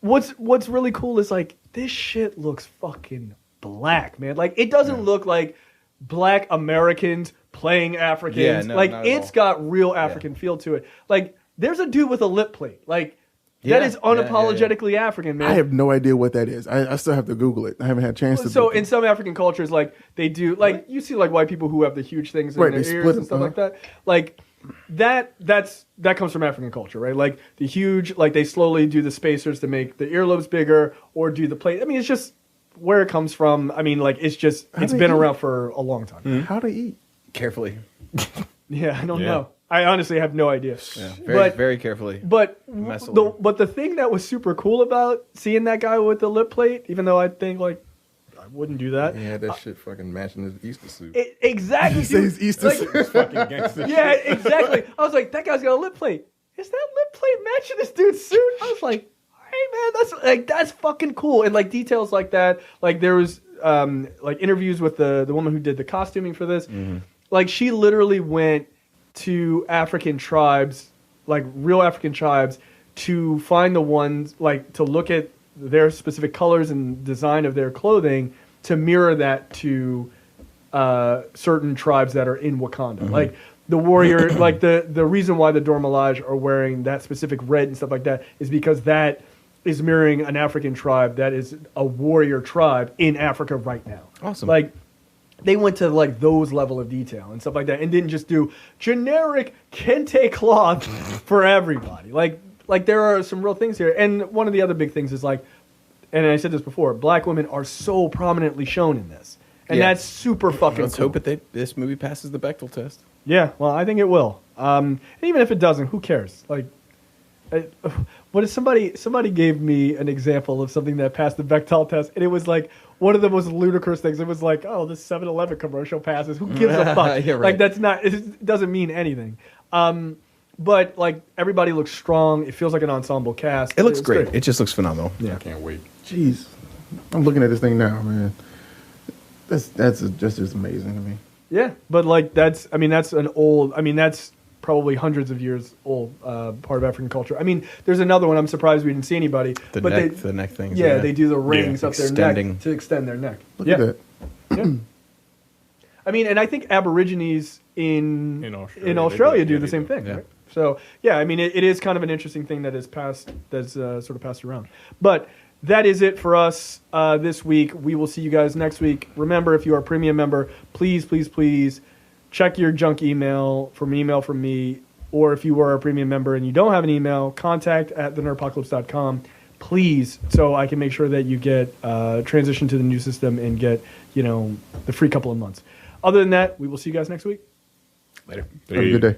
what's really cool is like this shit looks fucking black, man. Like it doesn't look like black Americans playing Africans. Yeah, no, like not at it's all. got real African feel to it. Like there's a dude with a lip plate. Like that is unapologetically African, man. I have no idea what that is. I still have to Google it. I haven't had a chance to. So in some African cultures, like they do, like you see, like white people who have the huge things in Right, their they ears split and stuff them, like that. Like that comes from African culture, right? Like the huge, like they slowly do the spacers to make the earlobes bigger, or do the plate. I mean, it's just where it comes from. I mean, like it's been around for a long time. How to eat? Carefully. Yeah, I don't Yeah. know. I honestly have no idea. Yeah, But- very carefully. But Messily. the thing that was super cool about seeing that guy with the lip plate, even though I think like I wouldn't do that. He had that shit fucking matching his Easter suit. Exactly. He says dude. Easter Like, suit. Fucking gangster Yeah, shit. exactly. I was like, that guy's got a lip plate. Is that lip plate matching this dude's suit? I was like, hey man, that's fucking cool. And like details like that. Like there was like interviews with the woman who did the costuming for this. Mm-hmm. Like she literally went to African tribes, like real African tribes, to find the ones, like to look at their specific colors and design of their clothing to mirror that to certain tribes that are in Wakanda. Mm-hmm. Like the warrior, like the reason why the Dora Milaje are wearing that specific red and stuff like that is because that is mirroring an African tribe that is a warrior tribe in Africa right now. Awesome. Like they went to like those level of detail and stuff like that, and didn't just do generic kente cloth for everybody. Like there are some real things here, and one of the other big things is like, and I said this before, black women are so prominently shown in this, and Yeah. that's super fucking Let's cool. hope that this movie passes the Bechdel test. Yeah, well, I think it will. And even if it doesn't, who cares? Like, what is somebody gave me an example of something that passed the Bechdel test, and it was like one of the most ludicrous things. It was like, oh, this 7-Eleven commercial passes. Who gives a fuck? Yeah, right. Like that's not. It doesn't mean anything. But like everybody looks strong. It feels like an ensemble cast. It looks It's great. It just looks phenomenal. I can't wait. Jeez, I'm looking at this thing now, man. That's just amazing to me. Yeah, but like that's probably hundreds of years old part of African culture. I mean, there's another one. I'm surprised we didn't see anybody. The neck things. Yeah, they do the rings up their Extending. neck to extend their neck. Look yeah. at that. Yeah. I mean, and I think Aborigines in Australia do the same thing. Yeah. Right? So yeah, I mean, it is kind of an interesting thing that is sort of passed around. But that is it for us this week. We will see you guys next week. Remember, if you are a premium member, please check your junk email from me. Or if you are a premium member and you don't have an email, contact@thenerdpocalypse.com. Please, so I can make sure that you get transition to the new system and get, the free couple of months. Other than that, we will see you guys next week. Later. Have a good day.